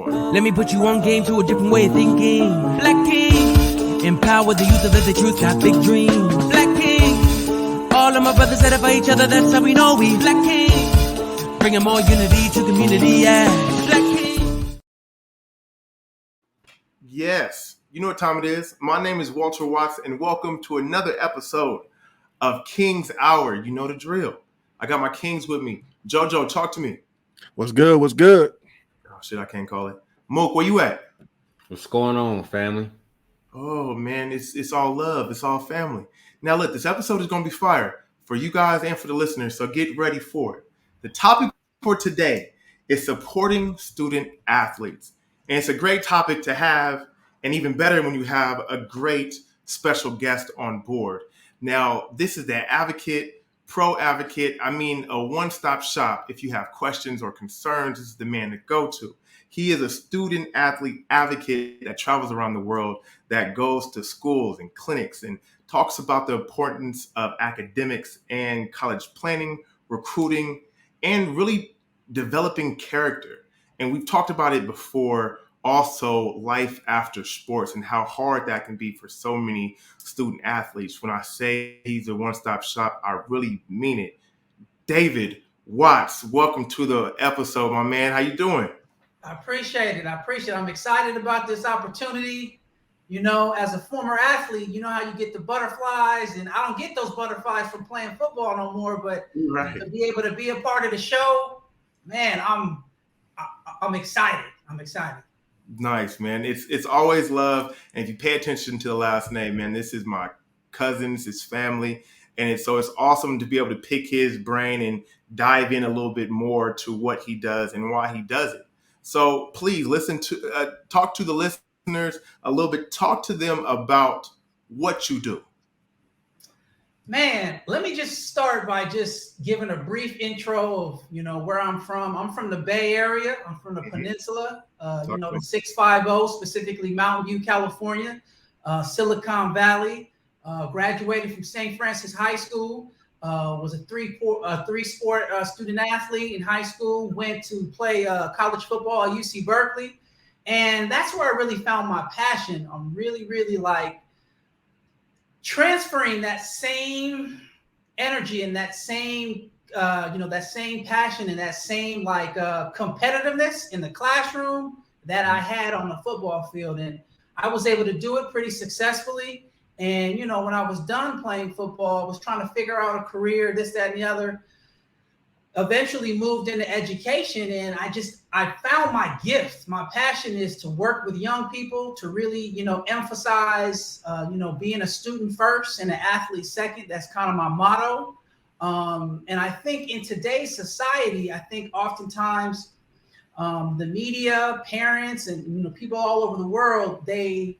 one. Let me put you on game to a different way of thinking. Black King, empower the youth to live the truth, got big dreams. Black King, all of my brothers that are for each other, that's how we know we. Black King, bringing more unity to community, yeah. Black King. Yes, you know what time it is. My name is Walter Watts, and welcome to another episode of King's Hour. You know the drill. I got my Kings with me. JoJo, talk to me. What's good? What's good? Oh, shit, I can't call it. Mook, where you at? What's going on, family? Oh, man, it's all love. It's all family. Now, look, this episode is going to be fire for you guys and for the listeners, so get ready for it. The topic for today is supporting student athletes. And it's a great topic to have, and even better when you have a great special guest on board. Now, this is the advocate, pro advocate. I mean, a one-stop shop. If you have questions or concerns, this is the man to go to. He is a student athlete advocate that travels around the world, that goes to schools and clinics and talks about the importance of academics and college planning, recruiting, and really developing character. And we've talked about it before, also life after sports and how hard that can be for so many student athletes. When I say he's a one-stop shop, I really mean it. David Watts, welcome to the episode, my man. How you doing? I appreciate it. I'm excited about this opportunity. You know, as a former athlete, you know how you get the butterflies, and I don't get those butterflies from playing football no more, but Right. to be able to be a part of the show, man, I'm excited. I'm excited. Nice, man. It's always love. And if you pay attention to the last name, man, this is my cousins, his family. And it's awesome to be able to pick his brain and dive in a little bit more to what he does and why he does it. So please talk to the listeners a little bit. Talk to them about what you do. Man, let me just start by just giving a brief intro of, you know, where I'm from. I'm from the Bay Area. I'm from the Peninsula, the 650, specifically Mountain View, California, Silicon Valley. Graduated from St. Francis High School. Was a three-sport student athlete in high school. Went to play college football at UC Berkeley. And that's where I really found my passion. I'm really, really like transferring that same energy and that same, that same passion and that same like competitiveness in the classroom that I had on the football field. And I was able to do it pretty successfully. And, you know, when I was done playing football, I was trying to figure out a career, this, that, and the other. Eventually moved into education, and I found my gift. My passion is to work with young people, to really, you know, emphasize, being a student first and an athlete second. That's kind of my motto. And I think in today's society, I think oftentimes the media, parents, and, you know, people all over the world, they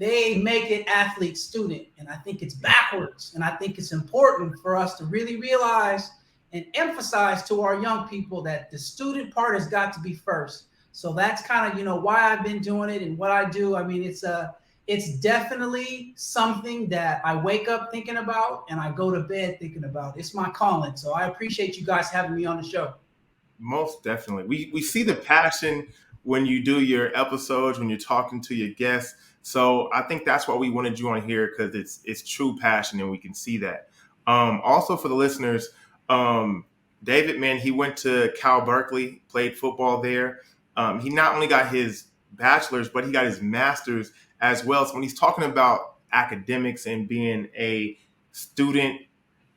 make it athlete student. And I think it's backwards. And I think it's important for us to really realize and emphasize to our young people that the student part has got to be first. So that's kind of, you know, why I've been doing it and what I do. I mean, it's definitely something that I wake up thinking about and I go to bed thinking about. It's my calling. So I appreciate you guys having me on the show. Most definitely. We see the passion when you do your episodes, when you're talking to your guests. So I think that's why we wanted you on here, because it's true passion and we can see that. Also for the listeners, David, man, he went to Cal Berkeley, played football there. He not only got his bachelor's, but he got his master's as well. So when he's talking about academics and being a student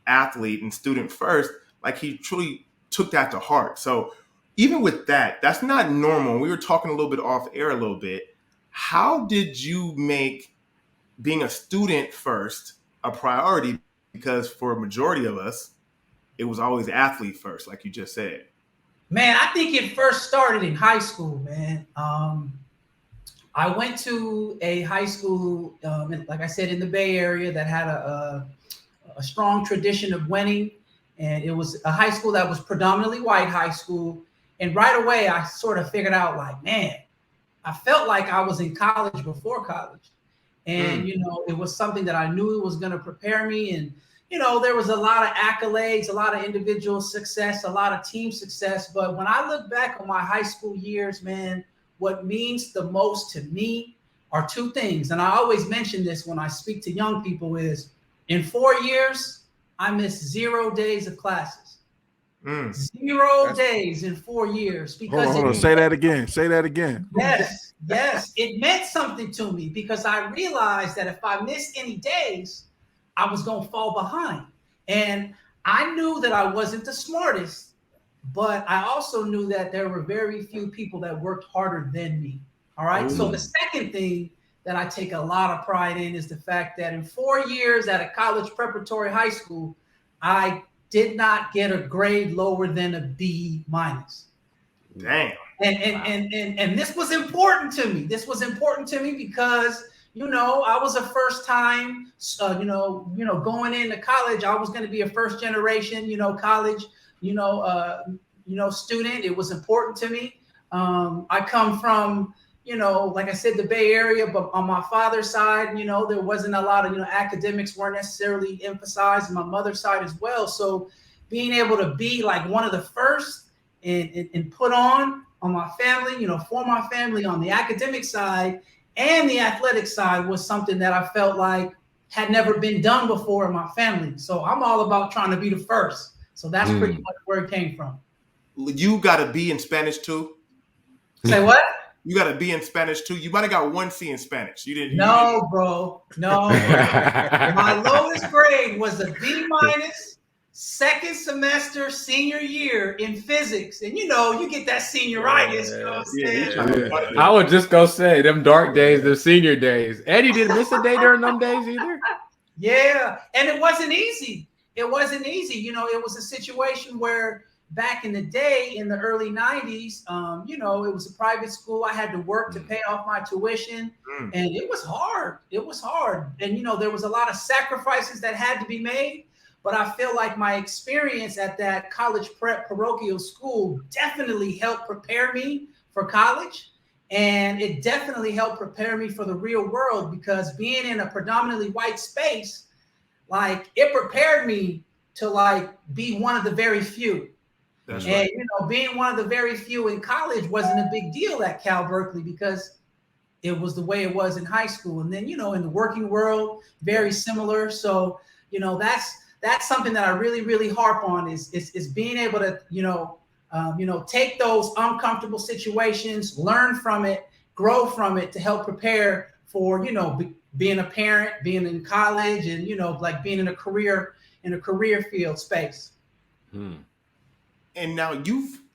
athlete and student first, like he truly took that to heart. So even with that, that's not normal. We were talking a little bit off air a little bit. How did you make being a student first a priority? Because for a majority of us, it was always athlete first, like you just said. Man, I think it first started in high school, man. I went to a high school, like I said, in the Bay Area that had a strong tradition of winning. And it was a high school that was predominantly white high school. And right away, I sort of figured out like, man, I felt like I was in college before college. And, you know, it was something that I knew it was going to prepare me. And, you know, there was a lot of accolades, a lot of individual success, a lot of team success. But when I look back on my high school years, man, what means the most to me are two things. And I always mention this when I speak to young people is in 4 years, I missed 0 days of classes. 0 days in 4 years. Because hold on. Say that again. Say that again. Yes. It meant something to me because I realized that if I missed any days, I was going to fall behind. And I knew that I wasn't the smartest, but I also knew that there were very few people that worked harder than me. All right. So the second thing that I take a lot of pride in is the fact that in 4 years at a college preparatory high school, I did not get a grade lower than a B minus. Damn. And this was important to me. This was important to me because, I was a first time, going into college. I was going to be a first generation, college, student. It was important to me. I come from, like I said, the Bay Area, but on my father's side, there wasn't a lot of, academics weren't necessarily emphasized, and my mother's side as well. So being able to be like one of the first and put on my family, for my family on the academic side and the athletic side was something that I felt like had never been done before in my family. So I'm all about trying to be the first. So that's pretty much where it came from. You got to be in Spanish too? Say what? You got to be in Spanish too? You might have got 1 C in Spanish. You didn't. No, bro. No. My lowest grade was a B minus, second semester, senior year in physics. And you get that senioritis. You know what I'm saying? I was just going to say, them dark days, the senior days. Eddie didn't miss a day during them days either? Yeah. And it wasn't easy. It wasn't easy. It was a situation where back in the day, in the early 90s, it was a private school. I had to work to pay off my tuition, and it was hard. It was hard. And, there was a lot of sacrifices that had to be made. But I feel like my experience at that college prep parochial school definitely helped prepare me for college. And it definitely helped prepare me for the real world because being in a predominantly white space, like it prepared me to like be one of the very few. That's and, right. Being one of the very few in college wasn't a big deal at Cal Berkeley because it was the way it was in high school. And then, in the working world, very similar. So, that's something that I really, really harp on is being able to, take those uncomfortable situations, learn from it, grow from it to help prepare for, being a parent, being in college and, like being in a career field space. And now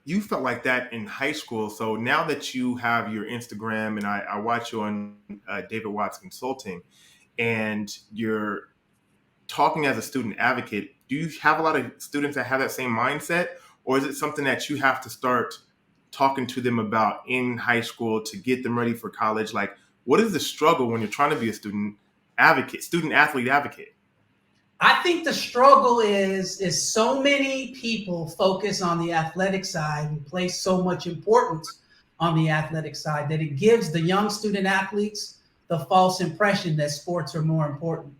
you felt like that in high school. So now that you have your Instagram and I watch you on David Watts Consulting and you're talking as a student advocate, do you have a lot of students that have that same mindset, or is it something that you have to start talking to them about in high school to get them ready for college? Like, what is the struggle when you're trying to be a student athlete advocate? I think the struggle is so many people focus on the athletic side and place so much importance on the athletic side that it gives the young student athletes the false impression that sports are more important.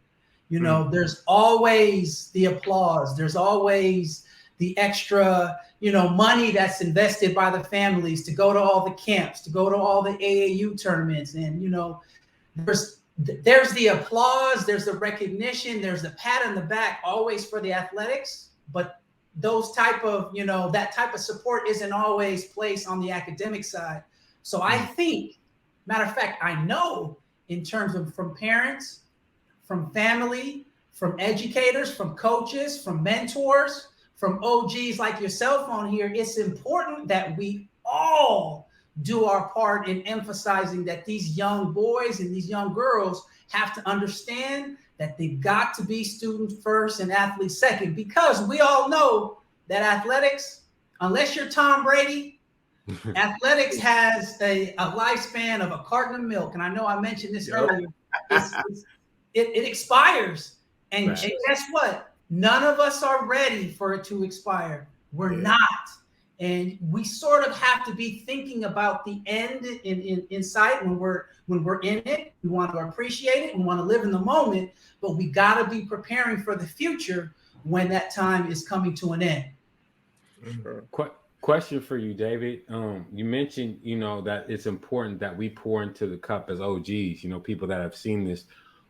There's always the applause. There's always the extra, money that's invested by the families to go to all the camps, to go to all the AAU tournaments. And, there's the applause, there's the recognition, there's the pat on the back always for the athletics. But those type of, that type of support isn't always placed on the academic side. So I think, matter of fact, I know in terms of from parents, from family, from educators, from coaches, from mentors, from OGs like yourself on here, it's important that we all do our part in emphasizing that these young boys and these young girls have to understand that they've got to be student first and athlete second, because we all know that athletics, unless you're Tom Brady, athletics has a lifespan of a carton of milk. And I know I mentioned this earlier. It expires. And guess what? None of us are ready for it to expire. We're not. And we sort of have to be thinking about the end in sight when we're in it. We want to appreciate it. We want to live in the moment, but we got to be preparing for the future when that time is coming to an end. Question for you, David. You mentioned, that it's important that we pour into the cup as OGs, people that have seen this.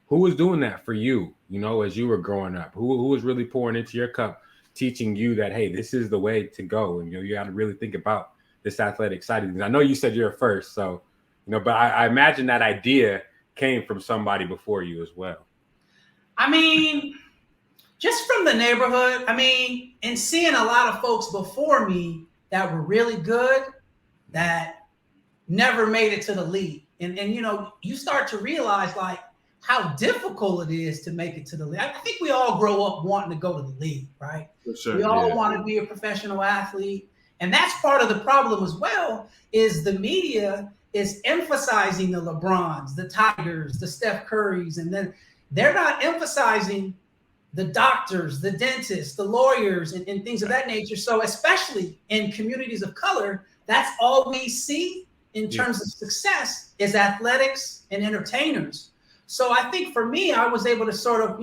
Who was doing that for you, as you were growing up? Who was really pouring into your cup, teaching you that, hey, this is the way to go? And, you got to really think about this athletic side of things. I know you said you're first, so, but I imagine that idea came from somebody before you as well. I mean, just from the neighborhood, and seeing a lot of folks before me that were really good that never made it to the league. And you start to realize like how difficult it is to make it to the league. I think we all grow up wanting to go to the league, right? For sure, we all want to be a professional athlete. And that's part of the problem as well, is the media is emphasizing the LeBrons, the Tigers, the Steph Currys, and then they're not emphasizing the doctors, the dentists, the lawyers, and things of that nature. So especially in communities of color, that's all we see in terms of success is athletics and entertainers. So I think for me, I was able to sort of,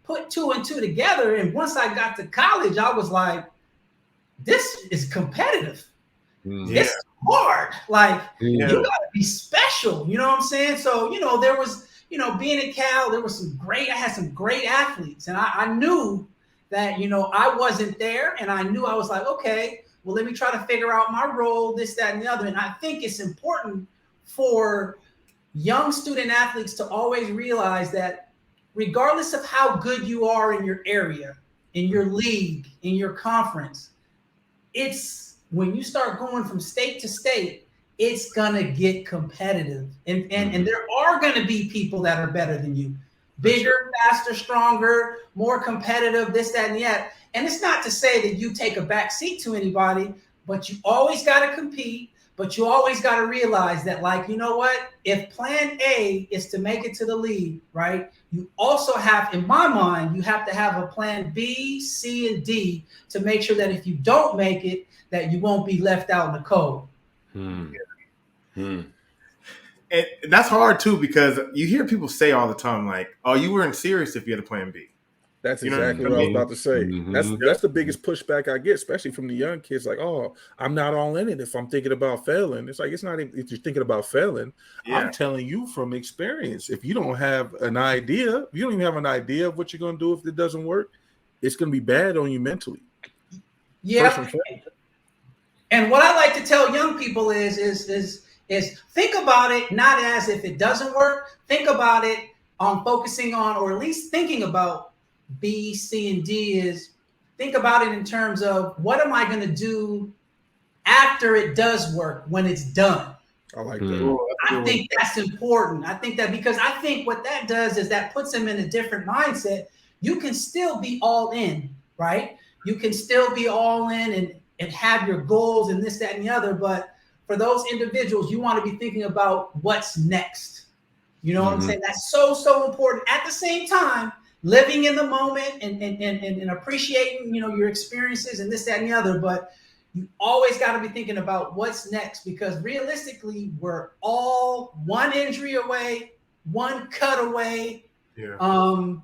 put 2 and 2 together. And once I got to college, I was like, this is competitive. This is hard. Like, you got to be special. You know what I'm saying? So, there was, being at Cal, I had some great athletes. And I knew that, I wasn't there. And I knew I was like, okay, well, let me try to figure out my role, this, that, and the other. And I think it's important for young student athletes to always realize that regardless of how good you are in your area, in your league, in your conference, it's when you start going from state to state, it's gonna get competitive. And there are gonna be people that are better than you, bigger, faster, stronger, more competitive, this, that, and that. And it's not to say that you take a back seat to anybody, but you always gotta compete. But you always got to realize that, like, you know what? If plan A is to make it to the league, right? You also have, in my mind, you have to have a plan B, C, and D to make sure that if you don't make it, that you won't be left out in the cold. And that's hard, too, because you hear people say all the time, like, oh, you weren't serious if you had a plan B. That's exactly what I was about to say. That's the biggest pushback I get, especially from the young kids. Like, oh, I'm not all in it if I'm thinking about failing. It's like, it's not if you're thinking about failing. I'm telling you from experience, if you don't have an idea, if you don't even have an idea of what you're going to do if it doesn't work, it's going to be bad on you mentally. Yeah. And what I like to tell young people is think about it not as if it doesn't work. Think about it on focusing on, or at least thinking about, B, C, and D is think about it in terms of what am I going to do after it does work, when it's done. I like that. I think that's important. I think that because I think what that does is that puts them in a different mindset. You can still be all in, right? You can still be all in and have your goals and this, that, and the other. But for those individuals, you want to be thinking about what's next. You know what I'm saying? That's so important. At the same time, living in the moment and appreciating, your experiences and this, that, and the other. But you always got to be thinking about what's next, because realistically, we're all one injury away, one cut away from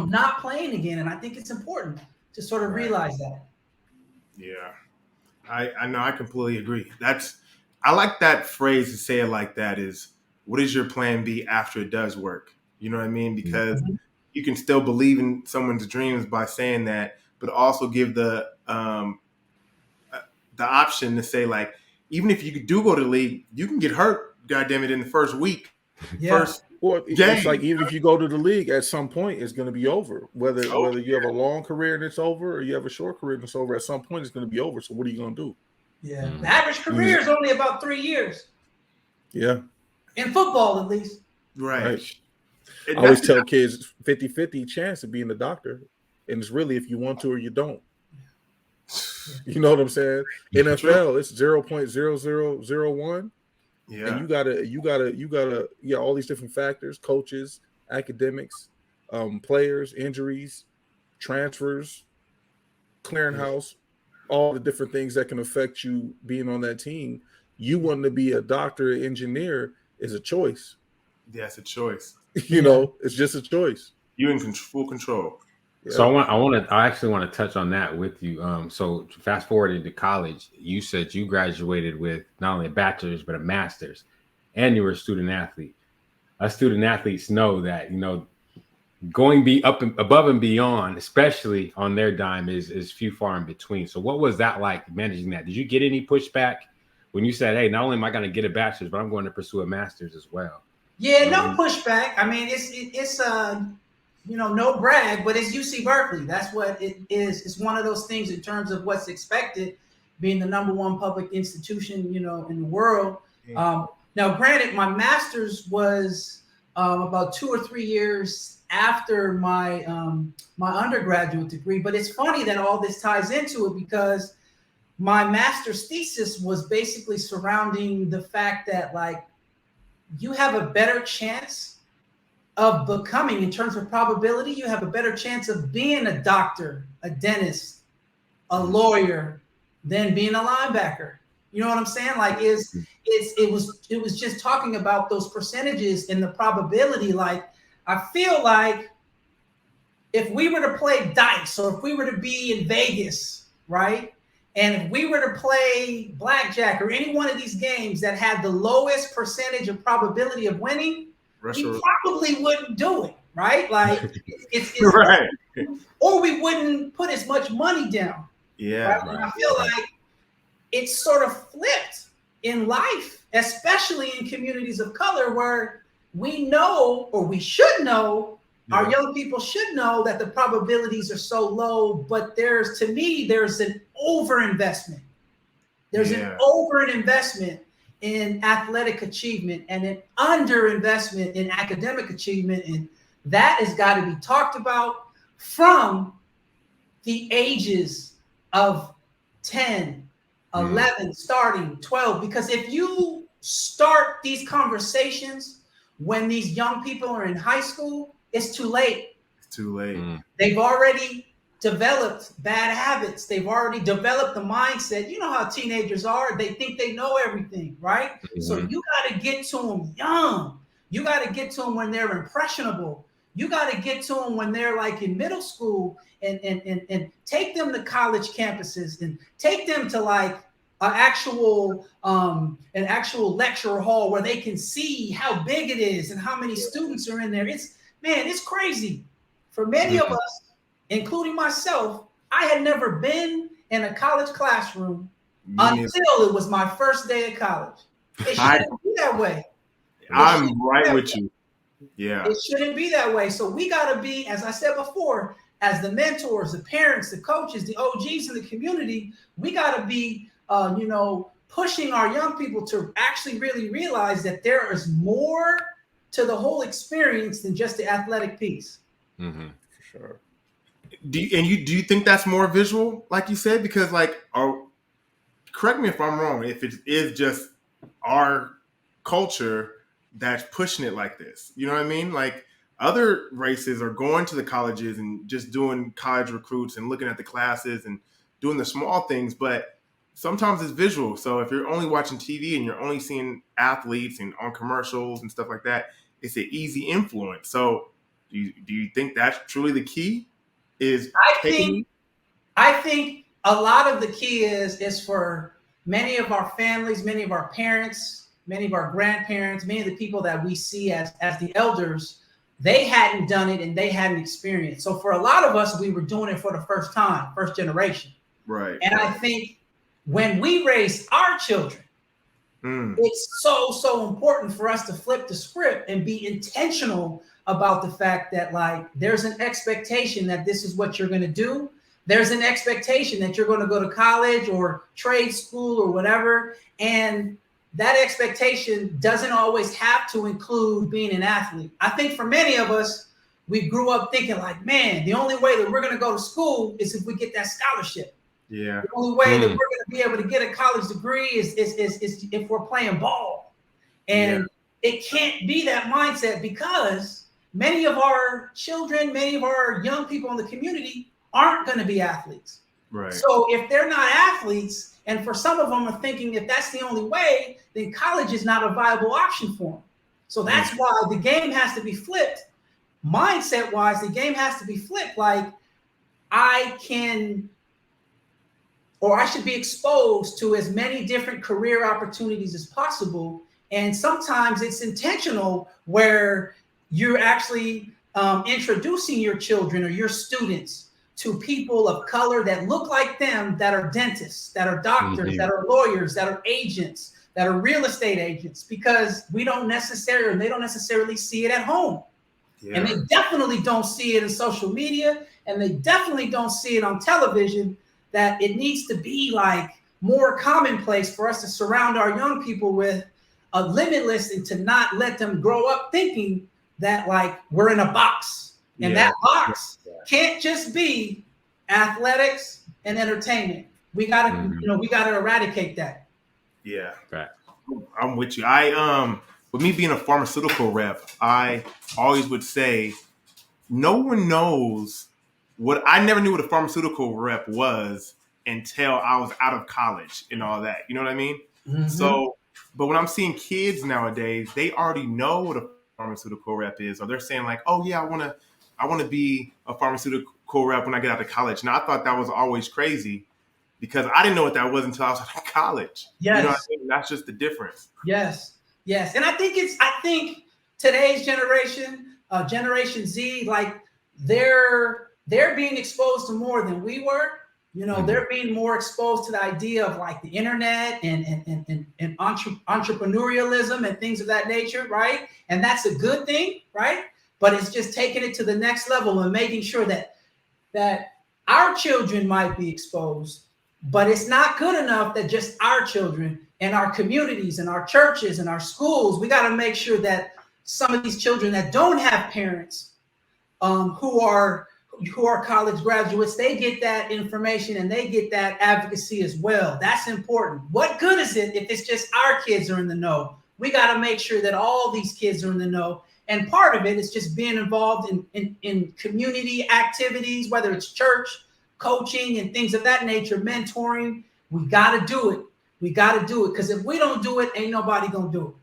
not playing again. And I think it's important to sort of realize that. Yeah, I know. I completely agree. I like that phrase to say it like that is, what is your plan B after it does work? You know what I mean? Because you can still believe in someone's dreams by saying that, but also give the option to say, like, even if you do go to the league, you can get hurt, goddamn it, in the first week. Well, it's like even if you go to the league, at some point it's going to be over. Whether you have a long career and it's over, or you have a short career and it's over, at some point it's going to be over. So what are you going to do? Yeah, the average career is only about 3 years. Yeah, in football at least. Right. I always tell kids 50-50 chance of being a doctor. And it's really if you want to or you don't. You know what I'm saying? NFL, it's 0.0001. Yeah. And you gotta all these different factors, coaches, academics, players, injuries, transfers, clearinghouse, all the different things that can affect you being on that team. You wanting to be a doctor, engineer is a choice. Yeah, it's a choice. You know, it's just a choice. You're in full control. Yeah. So I actually want to touch on that with you. So fast forwarding to college, you said you graduated with not only a bachelor's but a master's, and you were a student athlete. Us student athletes know that, you know, going above and beyond, especially on their dime, is few far in between. So what was that like managing that? Did you get any pushback when you said, hey, not only am I going to get a bachelor's, but I'm going to pursue a master's as well? Yeah, no pushback. I mean, it's you know, no brag, but it's UC Berkeley. That's what it is. It's one of those things in terms of what's expected, being the #1 public institution, you know, in the world. Now, granted, my master's was about 2 or 3 years after my my undergraduate degree. But it's funny that all this ties into it, because my master's thesis was basically surrounding the fact that, like, you have a better chance of becoming, in terms of probability, you have a better chance of being a doctor, a dentist, a lawyer, than being a linebacker. You know what I'm saying? Like, it was just talking about those percentages and the probability. Like, I feel like if we were to play dice, or if we were to be in Vegas, right? And if we were to play blackjack or any one of these games that had the lowest percentage of probability of winning, we probably wouldn't do it, right? Like, it's right. Or we wouldn't put as much money down. Yeah. Right? And I feel like it's sort of flipped in life, especially in communities of color, where we know, or we should know, our young people should know, that the probabilities are so low. But to me, there's an overinvestment. There's an overinvestment in athletic achievement and an underinvestment in academic achievement. And that has got to be talked about from the ages of 10, 11, starting 12. Because if you start these conversations when these young people are in high school, it's too late. It's too late. They've already developed bad habits. They've already developed the mindset. You know how teenagers are. They think they know everything, right? So you got to get to them young. You got to get to them when they're impressionable. You got to get to them when they're like in middle school, and take them to college campuses, and take them to like an actual lecture hall where they can see how big it is and how many students are in there. It's crazy. For many of us, including myself, I had never been in a college classroom until it was my first day of college. It shouldn't be that way. I'm right with you. Yeah. It shouldn't be that way. So we got to be, as I said before, as the mentors, the parents, the coaches, the OGs in the community, we got to be, pushing our young people to actually really realize that there is more to the whole experience than just the athletic piece. For sure. Do you think that's more visual, like you said? Because correct me if I'm wrong, if it is just our culture that's pushing it like this, you know what I mean? Like, other races are going to the colleges and just doing college recruits and looking at the classes and doing the small things, but sometimes it's visual. So if you're only watching TV and you're only seeing athletes and on commercials and stuff like that, it's an easy influence. So do you think that's truly the key? I think a lot of the key is for many of our families, many of our parents, many of our grandparents, many of the people that we see as the elders, they hadn't done it and they hadn't experienced. So for a lot of us, we were doing it for the first time, first generation. Right. And I think when we raise our children, it's so important for us to flip the script and be intentional about the fact that, like, there's an expectation that this is what you're going to do. There's an expectation that you're going to go to college or trade school or whatever. And that expectation doesn't always have to include being an athlete. I think for many of us, we grew up thinking like, man, the only way that we're going to go to school is if we get that scholarship. Yeah. The only way that we're going to be able to get a college degree is if we're playing ball. And it can't be that mindset, because many of our children, many of our young people in the community aren't going to be athletes. Right. So if they're not athletes, and for some of them are thinking if that's the only way, then college is not a viable option for them. So that's why the game has to be flipped. Mindset-wise, the game has to be flipped. Like, I can, or I should be exposed to as many different career opportunities as possible. And sometimes it's intentional where you're actually introducing your children or your students to people of color that look like them, that are dentists, that are doctors, that are lawyers, that are agents, that are real estate agents, because they don't necessarily see it at home. Yeah. And they definitely don't see it in social media, and they definitely don't see it on television, that it needs to be like more commonplace for us to surround our young people with a limitless, and to not let them grow up thinking that like we're in a box. And that box can't just be athletics and entertainment. We gotta, we gotta eradicate that. Yeah, I'm with you. With me being a pharmaceutical rep, I always would say, no one knows I never knew what a pharmaceutical rep was until I was out of college and all that. You know what I mean? Mm-hmm. So, but when I'm seeing kids nowadays, they already know what a pharmaceutical rep is, or they're saying like, oh yeah, I want to be a pharmaceutical rep when I get out of college. Now, I thought that was always crazy because I didn't know what that was until I was out of college. Yes. You know what I mean? That's just the difference. Yes. And I think today's generation, Generation Z, like they're being exposed to more than we were. They're being more exposed to the idea of like the internet and entrepreneurialism and things of that nature, right? And that's a good thing, right? But it's just taking it to the next level and making sure that our children might be exposed, but it's not good enough that just our children and our communities and our churches and our schools. We got to make sure that some of these children that don't have parents who are college graduates, they get that information and they get that advocacy as well. That's important. What good is it if it's just our kids are in the know? We got to make sure that all these kids are in the know. And part of it is just being involved in community activities, whether it's church, coaching, and things of that nature, mentoring. We got to do it. Because if we don't do it, ain't nobody going to do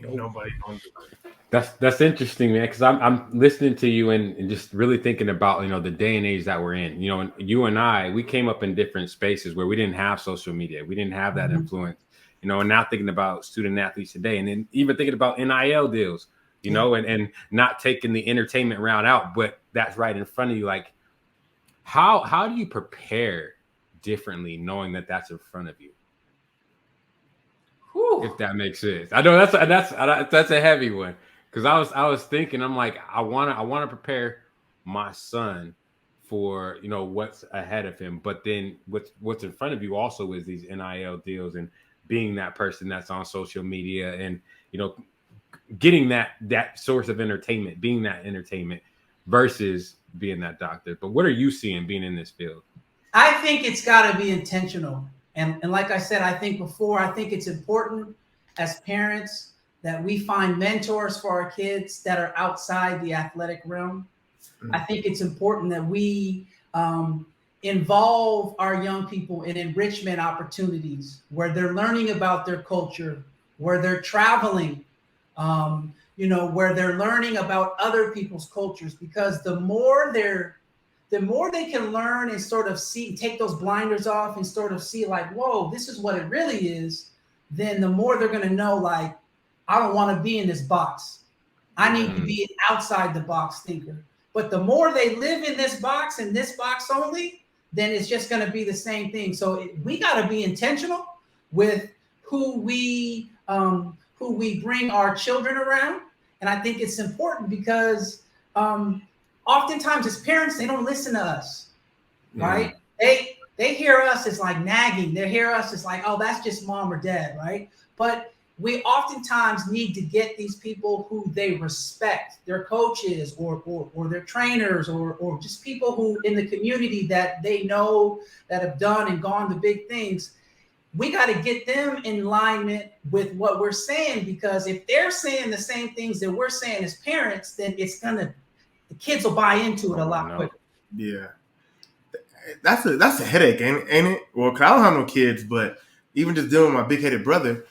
it. Ain't nobody going to do it. That's interesting, man, because I'm listening to you and just really thinking about, the day and age that we're in. And you and I, we came up in different spaces where we didn't have social media. We didn't have that influence, and now thinking about student athletes today, and then even thinking about NIL deals. And not taking the entertainment route out, but that's right in front of you. Like, how do you prepare differently knowing that that's in front of you? Whew. If that makes sense. I know that's a heavy one, because I was thinking, I'm like, I want to prepare my son for what's ahead of him, but then what's in front of you also is these NIL deals and being that person that's on social media and getting that source of entertainment, being that entertainment versus being that doctor. But what are you seeing being in this field? I think it's got to be intentional. And like I said, I think it's important as parents that we find mentors for our kids that are outside the athletic realm. Mm-hmm. I think it's important that we involve our young people in enrichment opportunities where they're learning about their culture, where they're traveling, where they're learning about other people's cultures, because the more they can learn and sort of see, take those blinders off and sort of see like, whoa, this is what it really is, then the more they're going to know, like, I don't want to be in this box. I need to be an outside the box thinker. But the more they live in this box and this box only, then it's just going to be the same thing. So we got to be intentional with who we bring our children around. And I think it's important because oftentimes as parents, they don't listen to us, right? They hear us as like nagging. They hear us as like, oh, that's just mom or dad, right? But we oftentimes need to get these people who they respect, their coaches or their trainers or just people who in the community that they know that have done and gone to big things. We got to get them in alignment with what we're saying, because if they're saying the same things that we're saying as parents, then the kids will buy into it a lot quicker. Yeah. That's a headache, ain't it? Well, 'cause I don't have no kids, but even just dealing with my big-headed brother,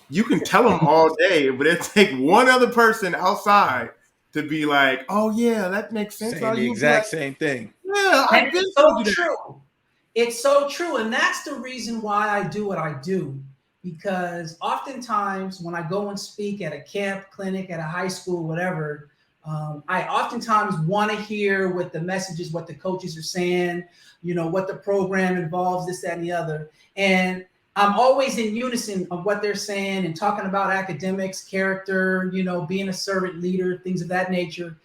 you can tell them all day, but it take one other person outside to be like, oh yeah, that makes sense. Saying the exact same thing. Yeah, and it's so true. It's so true. And that's the reason why I do what I do. Because oftentimes when I go and speak at a camp, clinic, at a high school, whatever, I oftentimes want to hear what the messages, what the coaches are saying, what the program involves, this, that, and the other. And I'm always in unison of what they're saying and talking about academics, character, being a servant leader, things of that nature.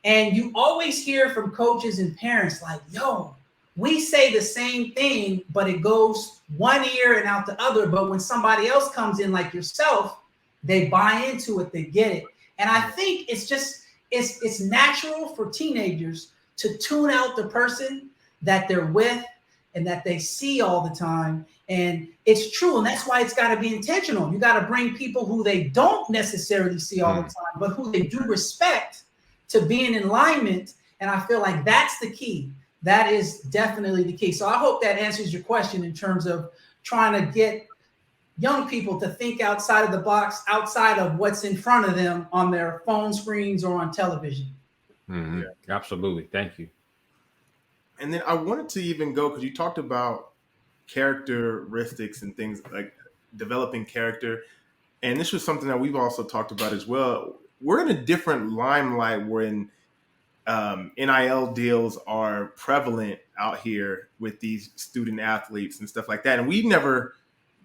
And you always hear from coaches and parents like, yo, we say the same thing, but it goes one ear and out the other. But when somebody else comes in like yourself, they buy into it, they get it. And I think it's natural for teenagers to tune out the person that they're with and that they see all the time. And it's true. And that's why it's got to be intentional. You got to bring people who they don't necessarily see all the time, but who they do respect to be in alignment. And I feel like that's the key. That is definitely the key. So I hope that answers your question in terms of trying to get young people to think outside of the box, outside of what's in front of them on their phone screens or on television. Mm-hmm. Yeah. Absolutely. Thank you. And then I wanted to even go, because you talked about characteristics and things like developing character. And this was something that we've also talked about as well. We're in a different limelight when NIL deals are prevalent out here with these student athletes and stuff like that. And we've never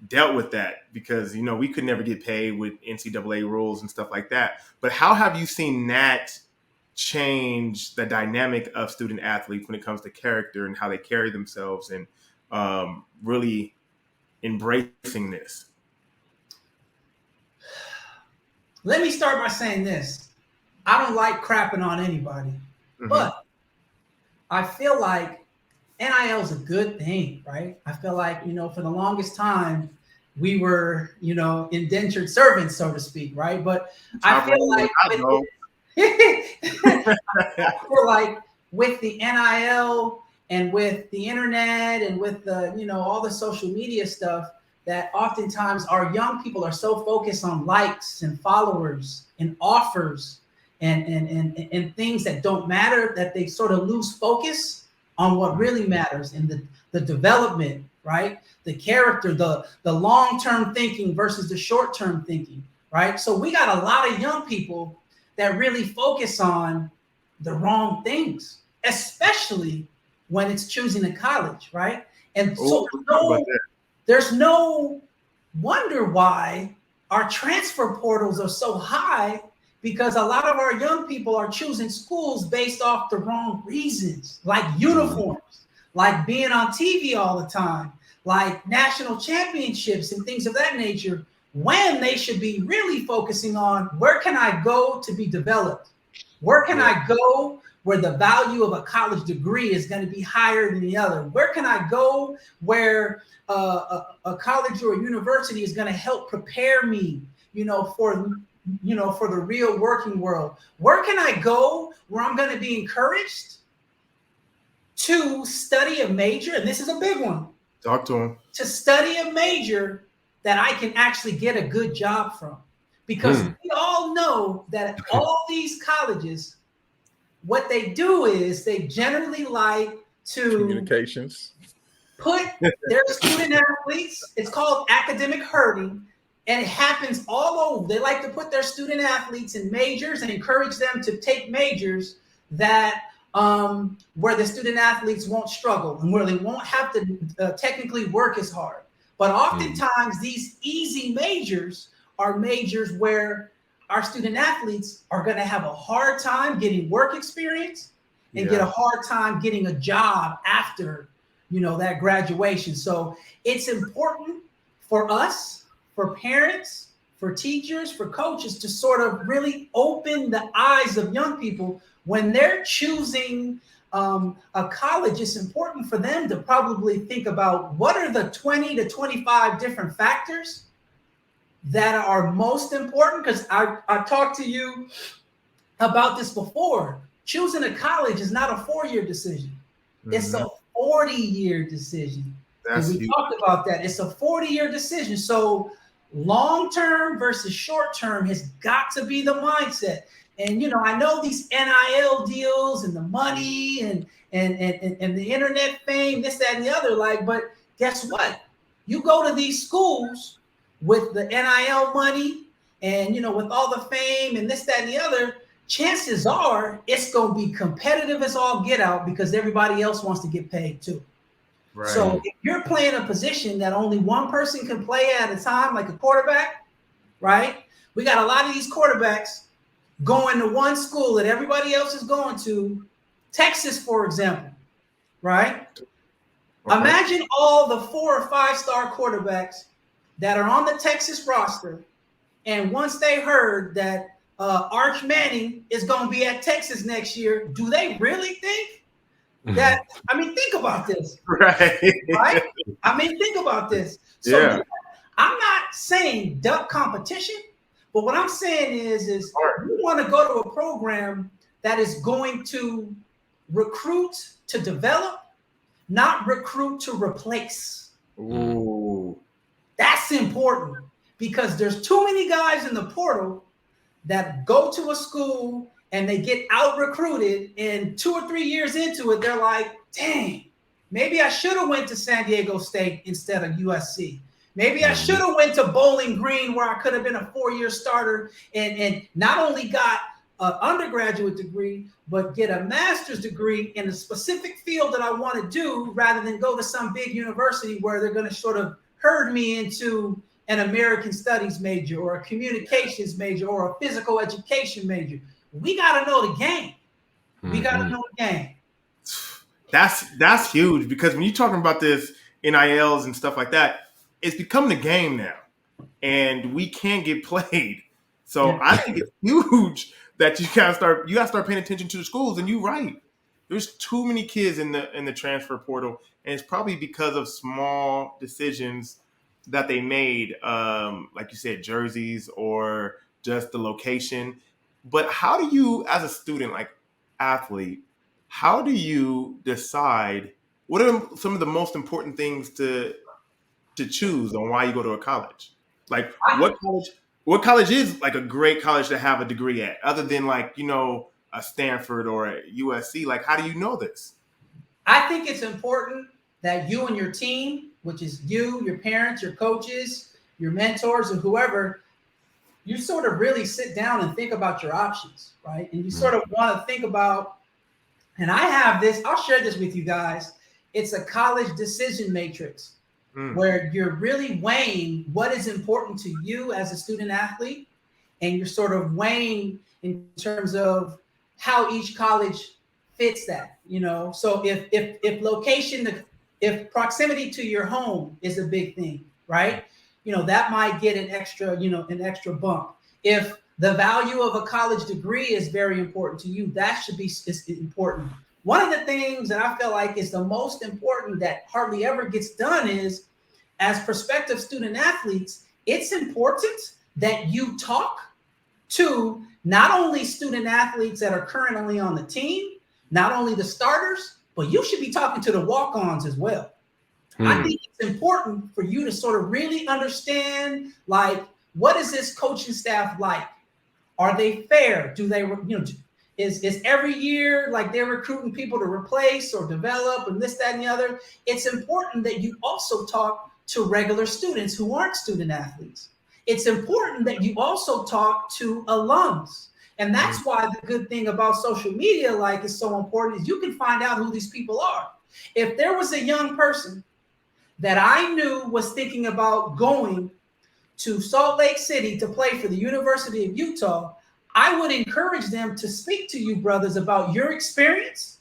dealt with that because, we could never get paid with NCAA rules and stuff like that. But how have you seen that change the dynamic of student athletes when it comes to character and how they carry themselves and really embracing this? Let me start by saying this. I don't like crapping on anybody, but I feel like NIL is a good thing, right? I feel like, for the longest time, we were, indentured servants, so to speak, right? But I feel like with the NIL and with the internet and with the, all the social media stuff, that oftentimes our young people are so focused on likes and followers and offers and things that don't matter, that they sort of lose focus on what really matters in the development, right? The character, the long-term thinking versus the short-term thinking, right? So we got a lot of young people that really focus on the wrong things, especially when it's choosing a college, right? And so there's no wonder why our transfer portals are so high, because a lot of our young people are choosing schools based off the wrong reasons, like uniforms, like being on TV all the time, like national championships and things of that nature, when they should be really focusing on where can I go to be developed? Where can I go where the value of a college degree is going to be higher than the other? Where can I go where a college or a university is going to help prepare me, for the real working world? Where can I go where I'm going to be encouraged to study a major? And this is a big one. Talk to him. To study a major that I can actually get a good job from. Because we all know that all these colleges, what they do is they generally like to communications, put their student athletes, it's called academic herding, and it happens all over. They like to put their student athletes in majors and encourage them to take majors that where the student athletes won't struggle and where they won't have to technically work as hard. But oftentimes these easy majors are majors where our student athletes are going to have a hard time getting work experience and get a hard time getting a job after, that graduation. So it's important for us, for parents, for teachers, for coaches to sort of really open the eyes of young people when they're choosing a college. It's important for them to probably think about what are the 20 to 25 different factors that are most important. Because I talked to you about this before. Choosing a college is not a 4-year decision. It's a 40-year decision. We talked about that. It's a 40-year decision. So long-term versus short-term has got to be the mindset. And, I know these NIL deals and the money and the internet fame, this, that, and the other. Like, but guess what? You go to these schools with the NIL money and, you know, with all the fame and this, that, and the other, chances are it's going to be competitive as all get out because everybody else wants to get paid too. Right. So if you're playing a position that only one person can play at a time, like a quarterback, right? We got a lot of these quarterbacks going to one school that everybody else is going to, Texas, for example, right? Okay. Imagine all the 4 or 5 star quarterbacks that are on the Texas roster, and once they heard that Arch Manning is going to be at Texas next year, do they really think that? I mean, think about this, right? I mean, think about this. So yeah. I'm not saying duck competition, but what I'm saying is you want to go to a program that is going to recruit to develop, not recruit to replace. Ooh. That's important because there's too many guys in the portal that go to a school and they get out recruited, and 2 or 3 years into it, they're like, dang, maybe I should have went to San Diego State instead of USC. Maybe I should have went to Bowling Green where I could have been a 4-year starter and not only got an undergraduate degree, but get a master's degree in a specific field that I want to do rather than go to some big university where they're going to sort of herd me into an American studies major or a communications major or a physical education major. We got to know the game. We got to know the game. That's huge because when you're talking about this NILs and stuff like that, it's becoming a game now, and we can't get played. So yeah. I think it's huge that you gotta start paying attention to the schools. And you're right. There's too many kids in the transfer portal, and it's probably because of small decisions that they made, like you said, jerseys or just the location. But how do you, as a student, like athlete, how do you decide what are some of the most important things to choose on why you go to a college? Like what college is like a great college to have a degree at, other than like, you know, a Stanford or a USC? Like, how do you know this? I think it's important that you and your team, which is you, your parents, your coaches, your mentors, and whoever, you sort of really sit down and think about your options, right? And you sort of want to think about, and I have this, I'll share this with you guys. It's a college decision matrix where you're really weighing what is important to you as a student athlete, and you're sort of weighing in terms of how each college fits that, you know? So if location, if proximity to your home is a big thing, right? You know, that might get an extra bump. If the value of a college degree is very important to you, that should be important. One of the things that I feel like is the most important that hardly ever gets done is, as prospective student athletes, it's important that you talk to not only student athletes that are currently on the team, not only the starters, but you should be talking to the walk-ons as well. I think it's important for you to sort of really understand, like, what is this coaching staff like? Are they fair? Do they, you know, is every year like they're recruiting people to replace or develop and this, that, and the other? It's important that you also talk to regular students who aren't student athletes. It's important that you also talk to alums. And that's why the good thing about social media, like, is so important, is you can find out who these people are. If there was a young person that I knew was thinking about going to Salt Lake City to play for the University of Utah, I would encourage them to speak to you, brothers, about your experience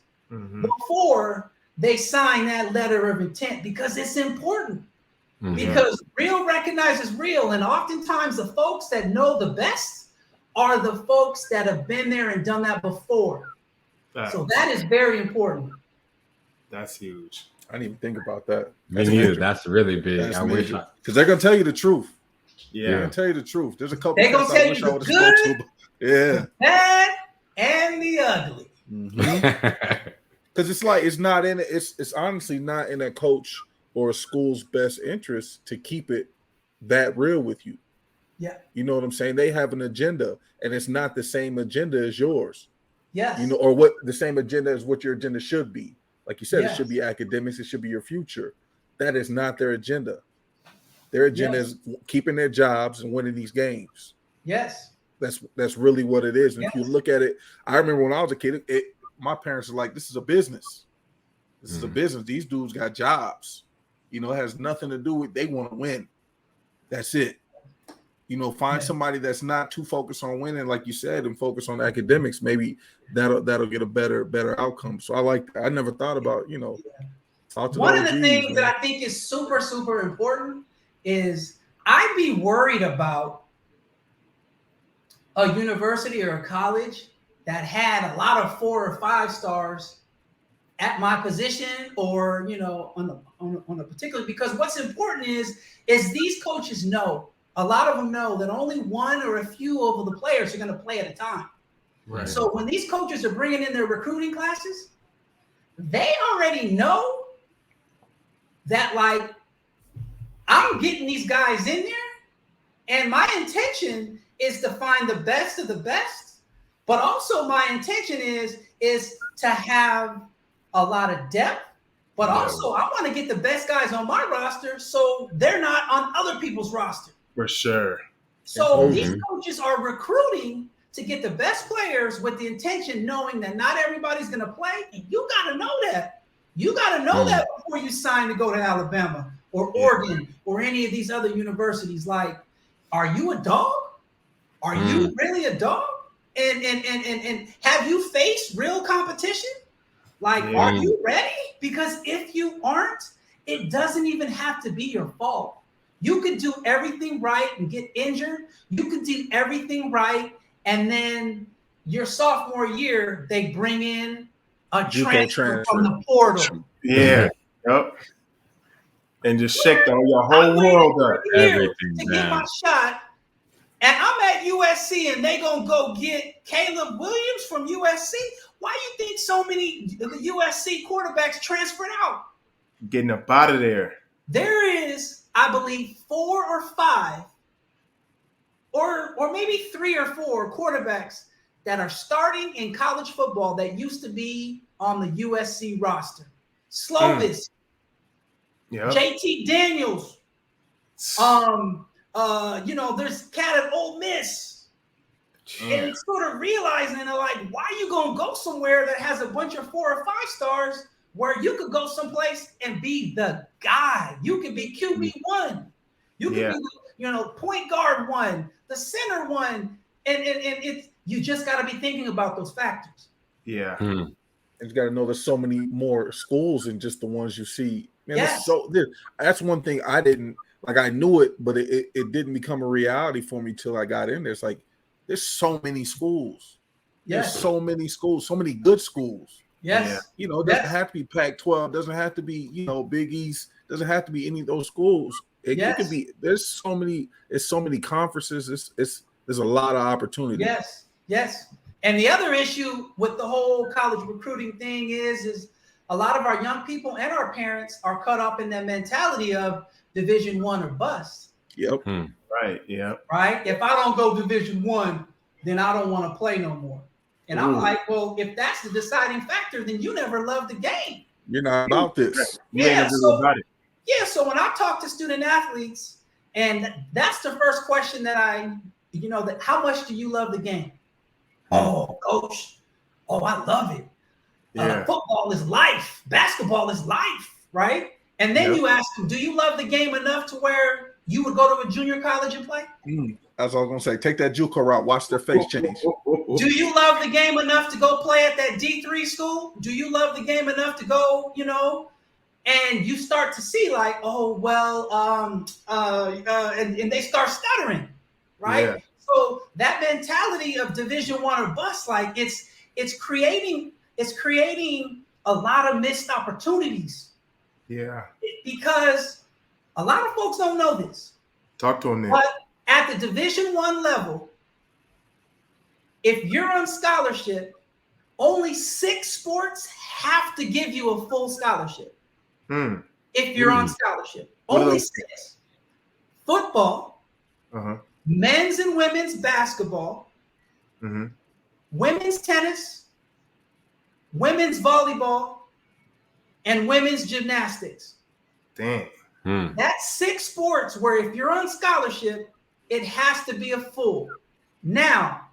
before they sign that letter of intent, because it's important. Because real recognizes real. And oftentimes the folks that know the best are the folks that have been there and done that before. So that is very important. That's huge. I didn't even think about that. That's really big. That's because they're gonna tell you the truth. Yeah, they're gonna tell you the truth. There's a couple. They're gonna tell you the good, the bad, and the ugly. Because it's like it's not in it. It's honestly not in a coach or a school's best interest to keep it that real with you. Yeah, you know what I'm saying. They have an agenda, and it's not the same agenda as yours. Yes. You know, or what the same agenda as what your agenda should be. Like you said, Yes. it should be academics. It should be your future. That is not their agenda. Their agenda is keeping their jobs and winning these games. Yes. That's really what it is. And yes. if you look at it, I remember when I was a kid, my parents were like, this is a business. This is a business. These dudes got jobs. You know, it has nothing to do with they want to win. That's it. You know, find somebody that's not too focused on winning, like you said, and focus on academics. Maybe that'll get a better outcome. So I like that. I never thought about, you know. One of the things that I think is super, super important is I'd be worried about a university or a college that had a lot of 4 or 5 stars at my position, or, you know, on a particular, because what's important is these coaches know, a lot of them know that only one or a few of the players are going to play at a time. Right. So when these coaches are bringing in their recruiting classes, they already know that, like, I'm getting these guys in there, and my intention is to find the best of the best, but also my intention is to have a lot of depth, but also I want to get the best guys on my roster so they're not on other people's roster. For sure. So these coaches are recruiting to get the best players with the intention, knowing that not everybody's going to play, and you got to know that. You got to know that before you sign to go to Alabama or Oregon or any of these other universities. Like, are you a dog? Are you really a dog? And have you faced real competition? Like, are you ready? Because if you aren't, it doesn't even have to be your fault. You could do everything right and get injured. You could do everything right, and then your sophomore year, they bring in a transfer from the portal. Yeah. Yep. And just shake the whole world up. Everything to get my shot. And I'm at USC, and they gonna go get Caleb Williams from USC. Why do you think so many of the USC quarterbacks transferred out? Getting up out of there. There is, I believe, 4 or 5, or maybe 3 or 4 quarterbacks that are starting in college football that used to be on the USC roster. Slovis, JT Daniels, you know, there's cat at Ole Miss. And it's sort of realizing, they're like, why are you going to go somewhere that has a bunch of 4 or 5 stars where you could go someplace and be the guy? You could be QB1. You could be, you know, point guard 1, the center 1. And it's, you just got to be thinking about those factors. Yeah. And you got to know there's so many more schools than just the ones you see. Man, that's one thing I didn't, like, I knew it, but it didn't become a reality for me till I got in there. It's like, there's so many schools. There's so many schools, so many good schools. Yes. You know, it doesn't have to be Pac-12, doesn't have to be, you know, Big East, doesn't have to be any of those schools. It could be, there's so many conferences. There's a lot of opportunity. Yes. And the other issue with the whole college recruiting thing is a lot of our young people and our parents are caught up in that mentality of Division I or bust. Yep. Right. Yeah. Right. If I don't go Division I, then I don't want to play no more. And I'm like, well, if that's the deciding factor, then you never loved the game. You're not about this. So when I talk to student athletes, and that's the first question that that how much do you love the game? Oh, coach. Oh, I love it. Football is life. Basketball is life. Right. And then you ask them, do you love the game enough to where you would go to a junior college and play? As I was going to say, take that JUCO route. Watch their face change. Do you love the game enough to go play at that D3 school? Do you love the game enough to go, you know? And you start to see like, oh, well, and they start stuttering, right? Yeah. So that mentality of Division I or bust, like it's creating a lot of missed opportunities. Yeah. Because a lot of folks don't know this. Talk to them then. But at the Division I level, if you're on scholarship, only 6 sports have to give you a full scholarship. If you're on scholarship, only 6. Football, men's and women's basketball, women's tennis, women's volleyball, and women's gymnastics. Damn. That's 6 sports where if you're on scholarship, it has to be a full. Now,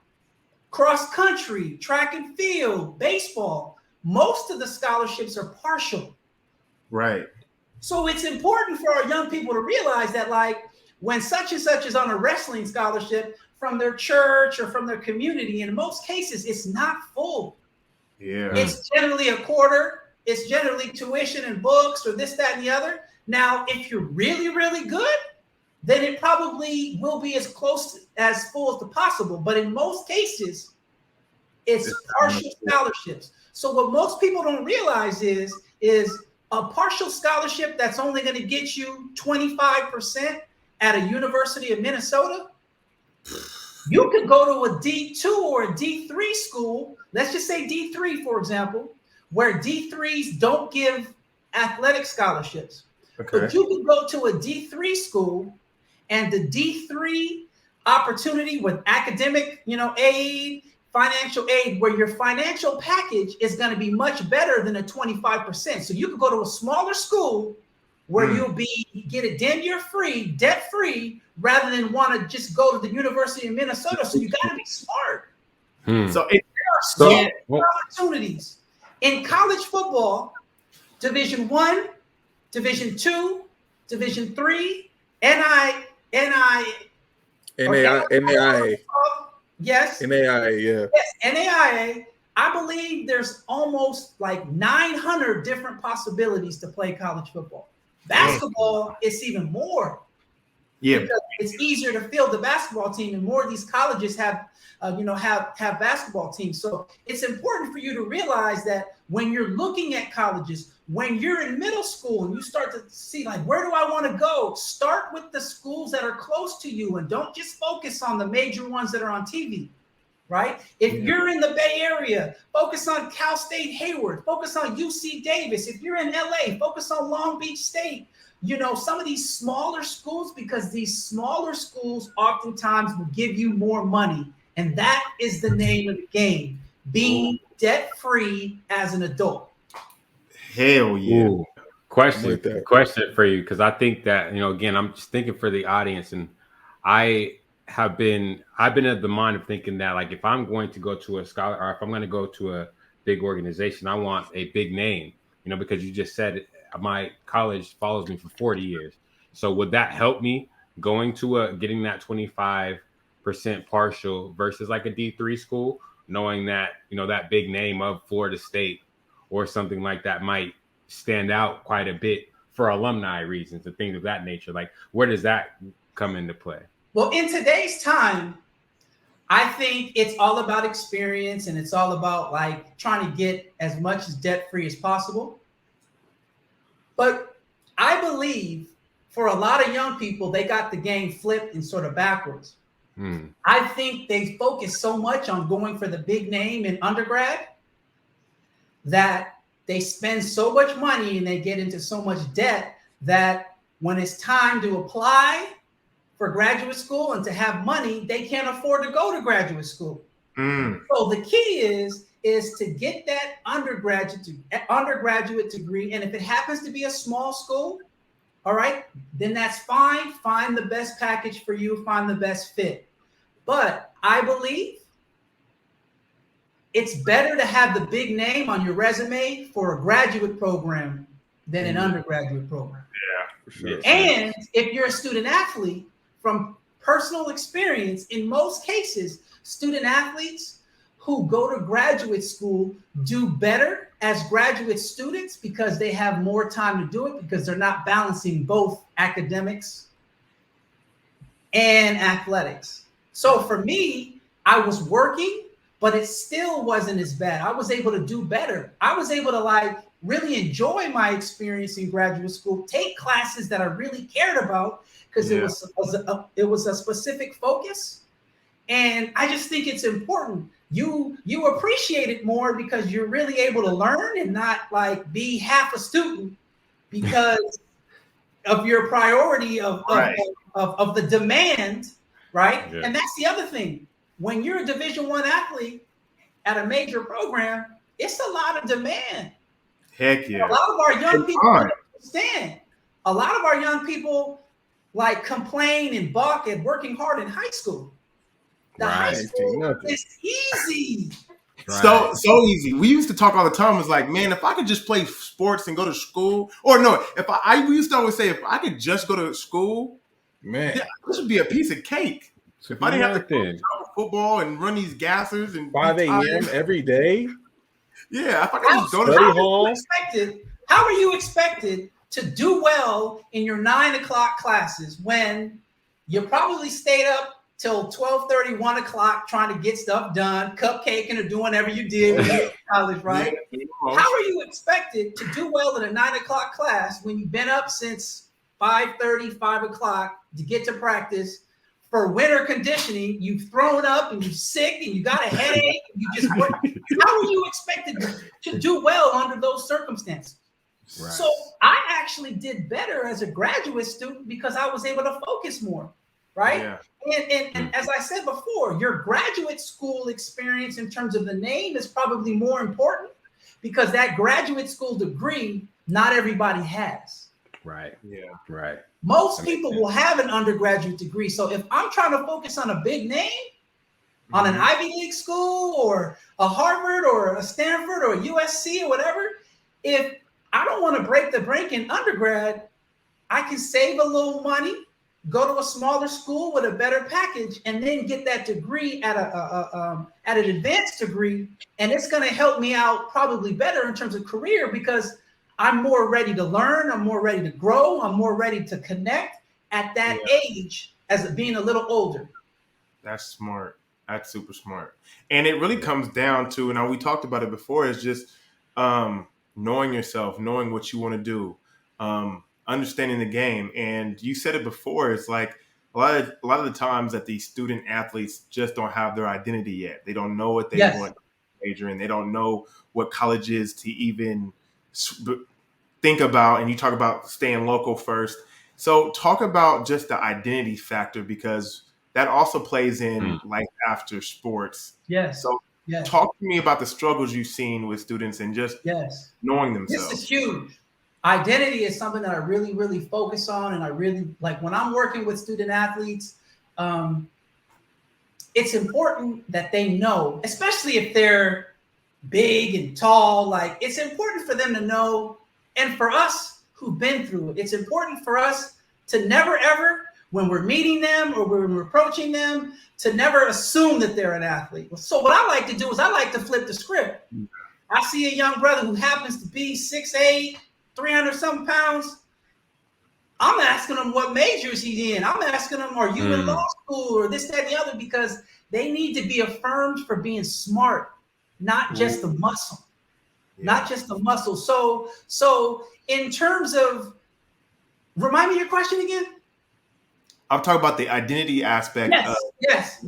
cross country, track and field, baseball, most of the scholarships are partial. Right. So it's important for our young people to realize that, like, when such and such is on a wrestling scholarship from their church or from their community, in most cases, it's not full. Yeah. It's generally a quarter. It's generally tuition and books or this, that, and the other. Now, if you're really, really good, then it probably will be as close as full as possible. But in most cases, it's partial scholarships. So what most people don't realize is a partial scholarship that's only going to get you 25% at a University of Minnesota. You could go to a D2 or a D3 school. Let's just say D3, for example, where D3s don't give athletic scholarships. Okay. But you could go to a D3 school, and the D3 opportunity with academic, aid, financial aid, where your financial package is going to be much better than a 25%. So you could go to a smaller school where you'll get it damn near free, debt free, rather than want to just go to the University of Minnesota. So you got to be smart. So there are so many opportunities in college football, Division I, Division II, Division III, NAIA. Yes. NAIA, yeah. Yes, NAIA. I believe there's almost like 900 different possibilities to play college football. Basketball is even more. Yeah. Because it's easier to field the basketball team, and more of these colleges have basketball teams. So it's important for you to realize that when you're looking at colleges, when you're in middle school and you start to see, like, where do I want to go? Start with the schools that are close to you and don't just focus on the major ones that are on TV, right? If you're in the Bay Area, focus on Cal State Hayward, focus on UC Davis. If you're in LA, focus on Long Beach State. Some of these smaller schools, because these smaller schools oftentimes will give you more money. And that is the name of the game, being debt-free as an adult. Hell yeah. Ooh. Question for you, because I think that, again, I'm just thinking for the audience, and I've been of the mind of thinking that, like, if I'm going to go to a scholar, or if I'm going to go to a big organization, I want a big name, because you just said my college follows me for 40 years. So would that help me going to getting that 25% partial versus like a D3 school, knowing that, that big name of Florida State or something like that might stand out quite a bit for alumni reasons and things of that nature? Like, where does that come into play? Well, in today's time, I think it's all about experience, and it's all about, like, trying to get as much as debt-free as possible. But I believe for a lot of young people, they got the game flipped and sort of backwards. I think they focus so much on going for the big name in undergrad that they spend so much money and they get into so much debt that when it's time to apply for graduate school and to have money, they can't afford to go to graduate school. So the key is to get that undergraduate degree. And if it happens to be a small school, all right, then that's fine. Find the best package for you, find the best fit. But I believe it's better to have the big name on your resume for a graduate program than an undergraduate program. Yeah, for sure. And if you're a student athlete, from personal experience, in most cases, student athletes who go to graduate school do better as graduate students because they have more time to do it, because they're not balancing both academics and athletics. So for me, I was working, but it still wasn't as bad. I was able to do better. I was able to, like, really enjoy my experience in graduate school, take classes that I really cared about because it was a specific focus. And I just think it's important. You appreciate it more because you're really able to learn and not, like, be half a student because of your priority of the demand, right? Yeah. And that's the other thing. When you're a Division I athlete at a major program, it's a lot of demand. Heck yeah. A lot of our young people don't understand. A lot of our young people like complain and balk at working hard in high school. The high school is easy. Right. So easy. We used to talk all the time. It was like, man, if I could just play sports and go to school, or no, we used to always say, if I could just go to school, man, this would be a piece of cake. So if I didn't have to play football and run these gassers and 5 a.m. every day. Yeah, if I could just go to school. How are you expected to do well in your 9 o'clock classes when you probably stayed up till 12:30, 1 o'clock trying to get stuff done, cupcaking or doing whatever you did when you were in college, right? Yeah. How are you expected to do well in a 9 o'clock class when you've been up since 5:30, 5 o'clock to get to practice for winter conditioning? You've thrown up and you're sick and you got a headache. And you just work. How are you expected to do well under those circumstances? Right. So I actually did better as a graduate student because I was able to focus more. Right. Yeah. And as I said before, your graduate school experience in terms of the name is probably more important because that graduate school degree, not everybody has. Right. Yeah. Right. Most people will have an undergraduate degree. So if I'm trying to focus on a big name, on an Ivy League school or a Harvard or a Stanford or a USC or whatever, if I don't want to break the bank in undergrad, I can save a little money, go to a smaller school with a better package, and then get that degree at an advanced degree, and it's going to help me out probably better in terms of career because I'm more ready to learn, I'm more ready to grow, I'm more ready to connect at that age as being a little older. That's smart. That's super smart, and it really comes down to, and we talked about it before, is just knowing yourself, knowing what you want to do. Understanding the game. And you said it before, it's like a lot of the times that these student athletes just don't have their identity yet. They don't know what they want to major in. They don't know what colleges to even think about. And you talk about staying local first. So talk about just the identity factor, because that also plays in life after sports. Yes. So talk to me about the struggles you've seen with students and just knowing themselves. This is huge. Identity is something that I really, really focus on. And I really like when I'm working with student athletes, it's important that they know, especially if they're big and tall, like it's important for them to know. And for us who've been through it, it's important for us to never, ever, when we're meeting them or when we're approaching them, to never assume that they're an athlete. So what I like to do is I like to flip the script. I see a young brother who happens to be 6'8", 300-something pounds. I'm asking them what majors he's in. I'm asking them, are you in law school or this, that, and the other? Because they need to be affirmed for being smart, not just the muscle. Not just the muscle. So in terms of, remind me your question again. I'm talking about the identity aspect. Yes.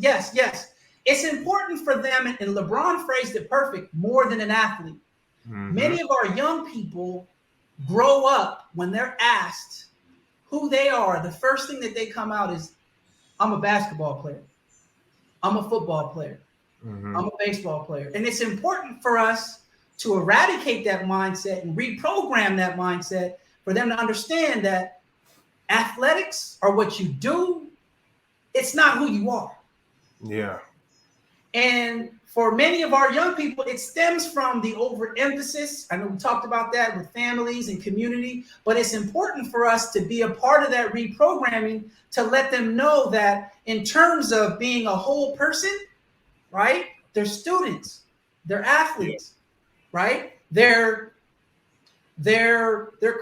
It's important for them, and LeBron phrased it perfect, more than an athlete. Many of our young people grow up when they're asked who they are. The first thing that they come out is, I'm a basketball player. I'm a football player. I'm a baseball player. And it's important for us to eradicate that mindset and reprogram that mindset for them to understand that athletics are what you do. It's not who you are. Yeah. And for many of our young people, it stems from the overemphasis. I know we talked about that with families and community, but it's important for us to be a part of that reprogramming to let them know that in terms of being a whole person, right? They're students, they're athletes, right? They're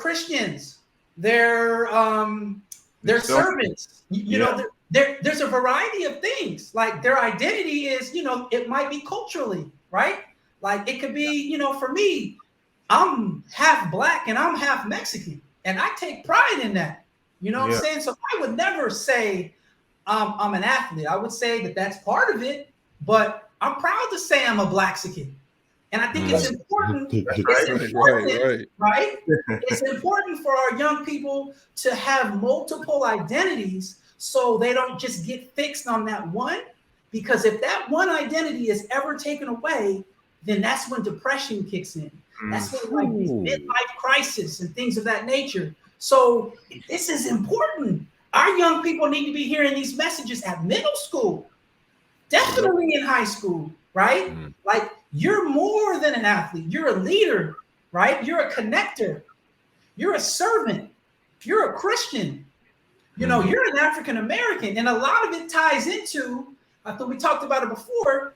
Christians, they're servants. You know, there's a variety of things. Like their identity is, it might be culturally, right? Like it could be, for me, I'm half Black and I'm half Mexican, and I take pride in that. You know what I'm saying? So I would never say I'm an athlete. I would say that that's part of it, but I'm proud to say I'm a Blaxican. And I think it's important. Right? It's important for our young people to have multiple identities so they don't just get fixed on that one. Because if that one identity is ever taken away, then that's when depression kicks in. That's when like these midlife crisis and things of that nature. So this is important. Our young people need to be hearing these messages at middle school, definitely in high school, right? Like, you're more than an athlete. You're a leader, right? You're a connector. You're a servant. You're a Christian. You know, you're an African American. And a lot of it ties into, I thought we talked about it before,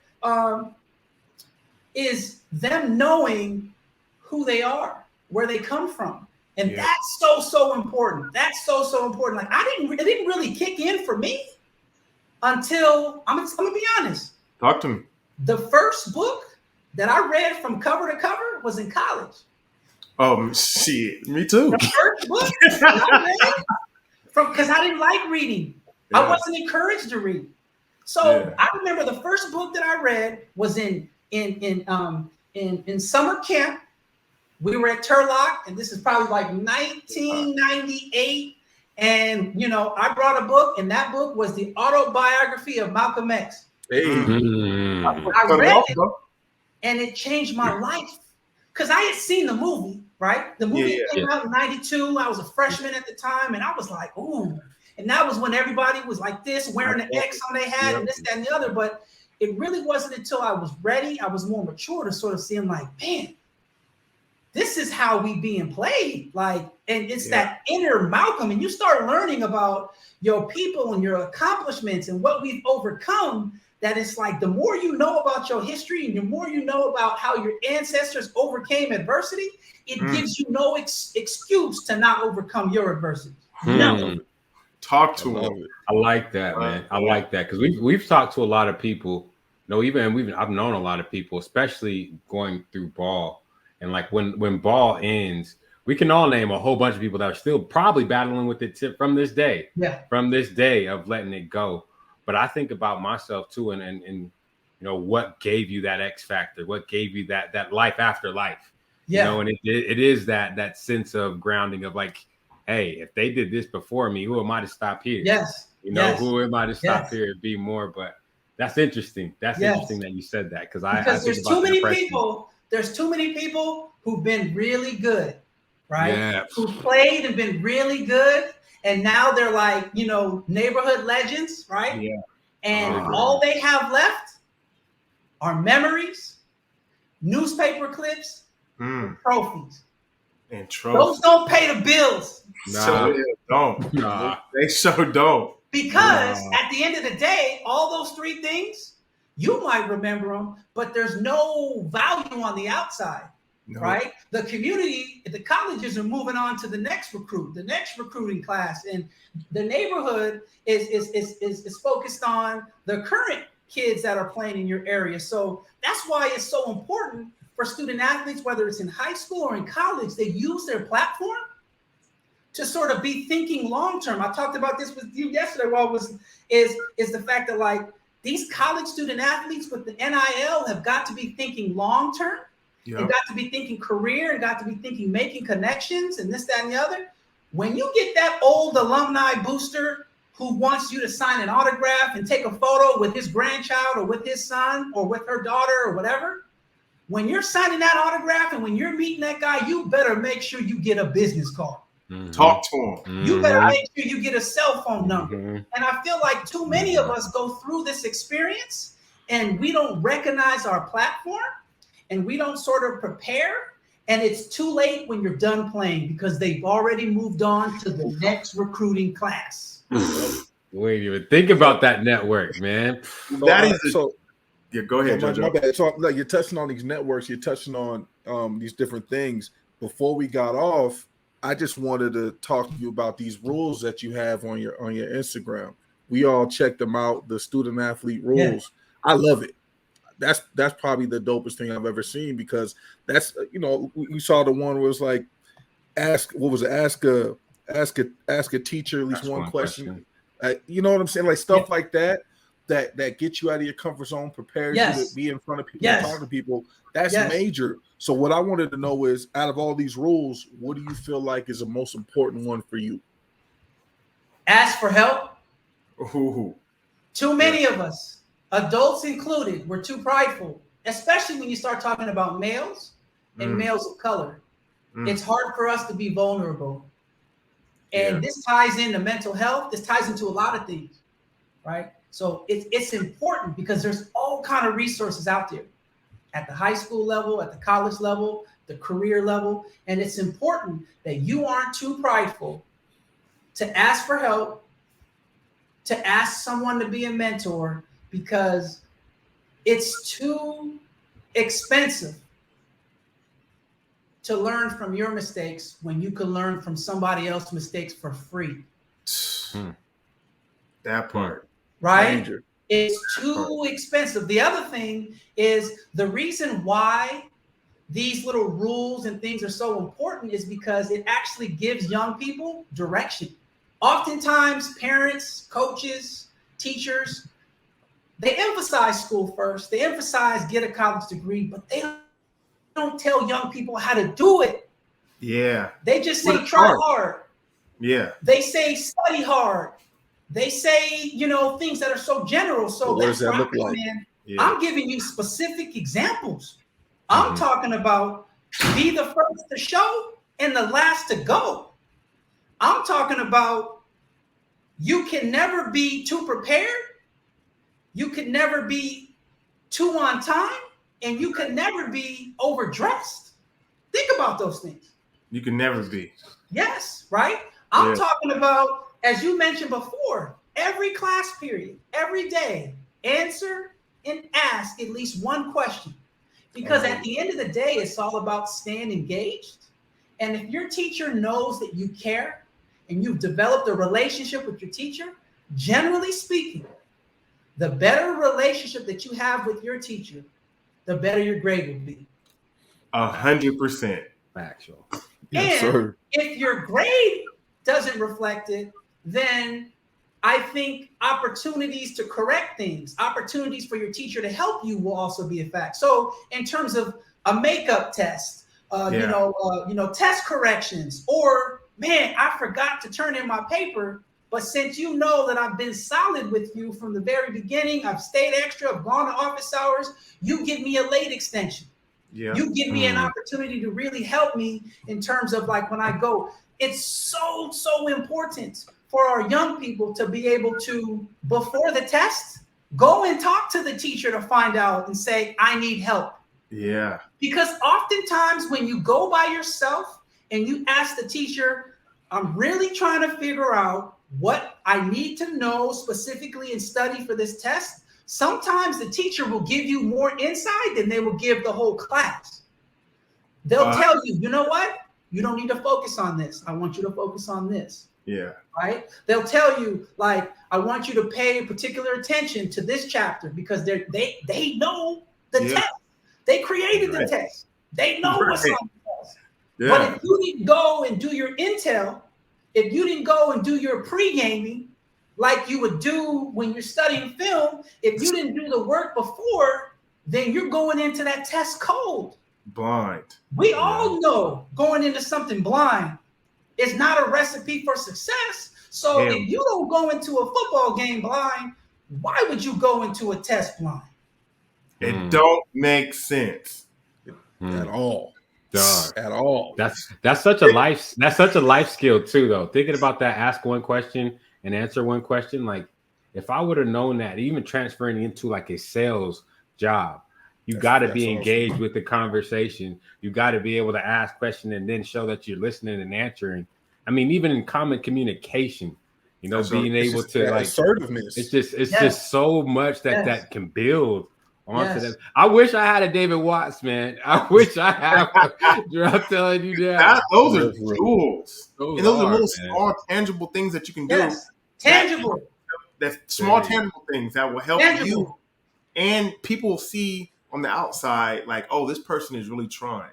is them knowing who they are, where they come from. And that's so important. That's so important. Like, it didn't really kick in for me until, I'm gonna be honest. Talk to me. The first book that I read from cover to cover was in college. Oh, shit. Me too. The first book I read because I didn't like reading. I wasn't encouraged to read. So I remember the first book that I read was in summer camp. We were at Turlock, and this is probably like 1998. And, you know, I brought a book, and that book was the autobiography of Malcolm X. Hey. I read it, and it changed my life. Because I had seen the movie, right? The movie came out in 92. I was a freshman at the time, and I was like, ooh. And that was when everybody was like this, wearing an X on their hat and this, that, and the other. But it really wasn't until I was ready, I was more mature to sort of see, I'm like, man, this is how we being played. Like, and it's that inner Malcolm. And you start learning about your people and your accomplishments and what we've overcome, that it's like the more you know about your history and the more you know about how your ancestors overcame adversity, it gives you no excuse to not overcome your adversity. No. Talk to him. I like that, man. I like that, because we've talked to a lot of people. No, I've known a lot of people, especially going through ball. And like when ball ends, we can all name a whole bunch of people that are still probably battling with it from this day. Yeah. From this day of letting it go. But I think about myself too, and you know, what gave you that X factor? What gave you that life after life? Yeah. You know, and it is that sense of grounding of like, hey, if they did this before me, who am I to stop here? Yes. You know, who am I to stop here and be more? But that's interesting. That's interesting that you said that, because there's too many people. There's too many people who've been really good, right? Yeah. Who played and been really good. And now they're like, you know, neighborhood legends, right? Yeah. And all they have left are memories, newspaper clips, trophies. And trophies. Those don't pay the bills. So they don't. They so don't. Because at the end of the day, all those three things, you might remember them, but there's no value on the outside. No. Right? The community, the colleges are moving on to the next recruiting class, and the neighborhood is focused on the current kids that are playing in your area. So that's why it's so important for student athletes, whether it's in high school or in college, they use their platform to sort of be thinking long term. I talked about this with you yesterday. Is the fact that like these college student athletes with the NIL have got to be thinking long term. Yep. And got to be thinking career, and got to be thinking making connections and this, that, and the other. When you get that old alumni booster who wants you to sign an autograph and take a photo with his grandchild or with his son or with her daughter or whatever, when you're signing that autograph and when you're meeting that guy, you better make sure you get a business card. Mm-hmm. Talk to him. Mm-hmm. You better make sure you get a cell phone number. Mm-hmm. And I feel like too many of us go through this experience and we don't recognize our platform. And we don't sort of prepare, and it's too late when you're done playing because they've already moved on to the next recruiting class. Wait, even think about that network, man. Yeah, go ahead, Jojo. My bad. So, like, you're touching on these networks, you're touching on these different things. Before we got off, I just wanted to talk to you about these rules that you have on your Instagram. We all checked them out, the student athlete rules. Yeah. I love it. That's probably the dopest thing I've ever seen, because that's, you know, we saw the one where it was like ask a teacher at least one question. You know what I'm saying? Like stuff like that gets you out of your comfort zone, prepares you to be in front of people, talk to people. That's major. So what I wanted to know is, out of all these rules, what do you feel like is the most important one for you? Ask for help. Ooh. Too many of us, adults included, we're too prideful. especially when you start talking about males and males of color. It's hard for us to be vulnerable. And this ties into mental health. This ties into a lot of things, right? So it's important because there's all kind of resources out there at the high school level, at the college level, the career level. And it's important that you aren't too prideful to ask for help, to ask someone to be a mentor, because it's too expensive to learn from your mistakes when you can learn from somebody else's mistakes for free. That part. Right? Danger. It's too expensive. The other thing is the reason why these little rules and things are so important is because it actually gives young people direction. Oftentimes, parents, coaches, teachers, they emphasize school first. They emphasize get a college degree, but they don't tell young people how to do it. Yeah. They just say try hard. Yeah. They say study hard. They say, you know, things that are so general. So what does that look like? I'm giving you specific examples. I'm talking about be the first to show and the last to go. I'm talking about you can never be too prepared. You can never be too on time, and you can never be overdressed. Think about those things. You can never be. Yes, right? I'm talking about, as you mentioned before, every class period, every day, answer and ask at least one question. Because at the end of the day, it's all about staying engaged. And if your teacher knows that you care and you've developed a relationship with your teacher, generally speaking, the better relationship that you have with your teacher, the better your grade will be. 100%. Factual. Yes, and sir. If your grade doesn't reflect it, then I think opportunities to correct things, opportunities for your teacher to help you will also be a fact. So in terms of a makeup test, test corrections, or man, I forgot to turn in my paper, but since you know that I've been solid with you from the very beginning, I've stayed extra, I've gone to office hours, you give me a late extension. Yeah. You give me an opportunity to really help me in terms of like when I go. It's so important for our young people to be able to, before the test, go and talk to the teacher to find out and say, I need help. Yeah. Because oftentimes when you go by yourself and you ask the teacher, I'm really trying to figure out what I need to know specifically and study for this test, sometimes the teacher will give you more insight than they will give the whole class. They'll tell you, you know what? You don't need to focus on this. I want you to focus on this. Yeah. Right? They'll tell you, like, I want you to pay particular attention to this chapter because they know the test. They created the test. They know what's on the test. Yeah. But if you didn't go and do your intel, if you didn't go and do your pre-gaming like you would do when you're studying film, if you didn't do the work before, then you're going into that test cold. Blind. We all know going into something blind is not a recipe for success. So if you don't go into a football game blind, why would you go into a test blind? It don't make sense at all. Dog. At all. That's such a life skill too, though. Thinking about that, ask one question and answer one question. Like if I would have known that, even transferring into like a sales job, you got to be engaged with the conversation. You got to be able to ask questions and then show that you're listening and answering. I mean, even in common communication, you know, being able to like assertiveness. It's just so much that can build onto them. I wish I had a David Watts, man. I wish I had. I'm telling you that. Those are tools. Those are little small, tangible things that you can do. Yes. Tangible. That's small, tangible things that will help you, and people see on the outside, like, oh, this person is really trying.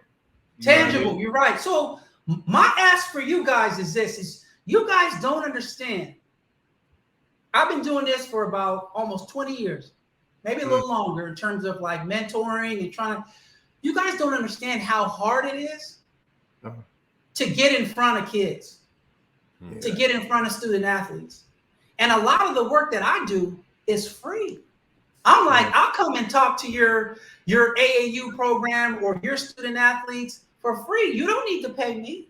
Tangible, you're right. So my ask for you guys is this, is you guys don't understand. I've been doing this for about almost 20 years, maybe a little longer in terms of like mentoring and trying to, you guys don't understand how hard it is to get in front of kids, to get in front of student athletes. And a lot of the work that I do is free. I'm like, I'll come and talk to your AAU program or your student athletes for free. You don't need to pay me,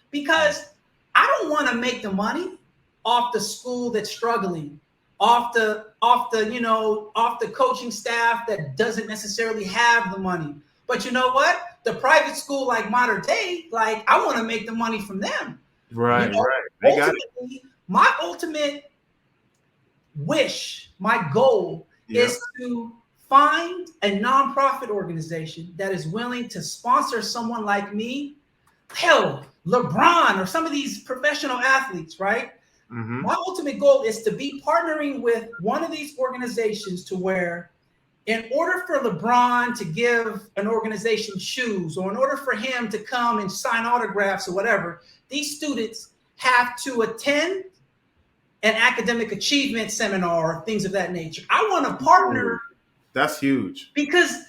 because I don't want to make the money off the school that's struggling, off the coaching staff that doesn't necessarily have the money. But you know what? The private school like Mater Dei, like, I want to make the money from them. Right, you know? right. Ultimately, my ultimate wish, my goal is to find a nonprofit organization that is willing to sponsor someone like me, hell, LeBron or some of these professional athletes, right? Mm-hmm. My ultimate goal is to be partnering with one of these organizations to where, in order for LeBron to give an organization shoes, or in order for him to come and sign autographs or whatever, these students have to attend an academic achievement seminar or things of that nature. I want to partner. That's huge. Because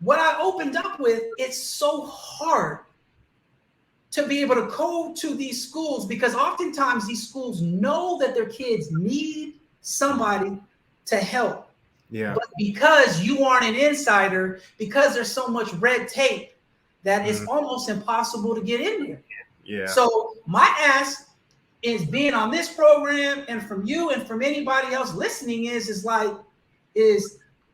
what I opened up with, it's so hard to be able to go to these schools, because oftentimes these schools know that their kids need somebody to help. Yeah. But because you aren't an insider, because there's so much red tape, that it's almost impossible to get in there. Yeah. So my ask is, being on this program, and from you and from anybody else listening, is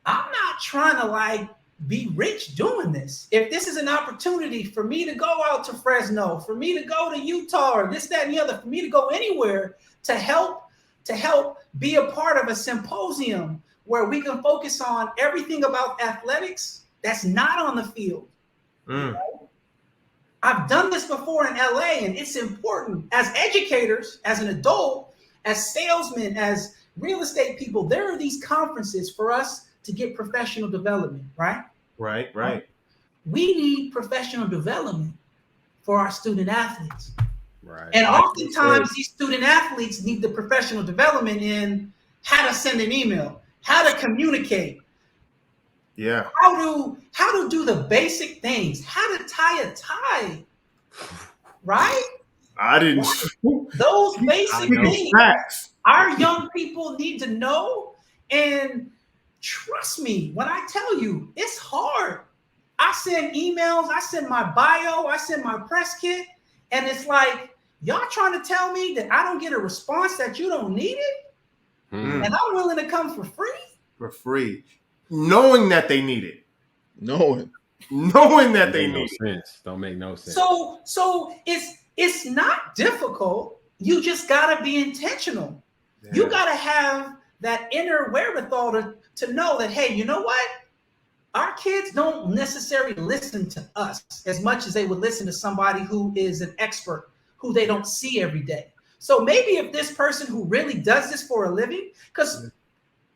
I'm not trying to like be rich doing this. If this is an opportunity for me to go out to Fresno, for me to go to Utah, or this, that, and the other, for me to go anywhere to help be a part of a symposium where we can focus on everything about athletics that's not on the field. Right? I've done this before in LA, and it's important. As educators, as an adult, as salesmen, as real estate people, there are these conferences for us to get professional development, right? Right. We need professional development for our student athletes. Right. And oftentimes these student athletes need the professional development in how to send an email, how to communicate. Yeah. How to do the basic things, how to tie a tie, right? I didn't. Those basic things. Facts. Our young people need to know. And trust me when I tell you, it's hard. I send emails, I send my bio, I send my press kit, and it's like, y'all trying to tell me that I don't get a response, that you don't need it? And I'm willing to come for free? For free. Knowing that they need it. Knowing that they need it. Don't make no sense. So it's not difficult. You just gotta be intentional. Yeah. You gotta have that inner wherewithal to know that, hey, you know what? Our kids don't necessarily listen to us as much as they would listen to somebody who is an expert, who they don't see every day. So maybe if this person who really does this for a living, because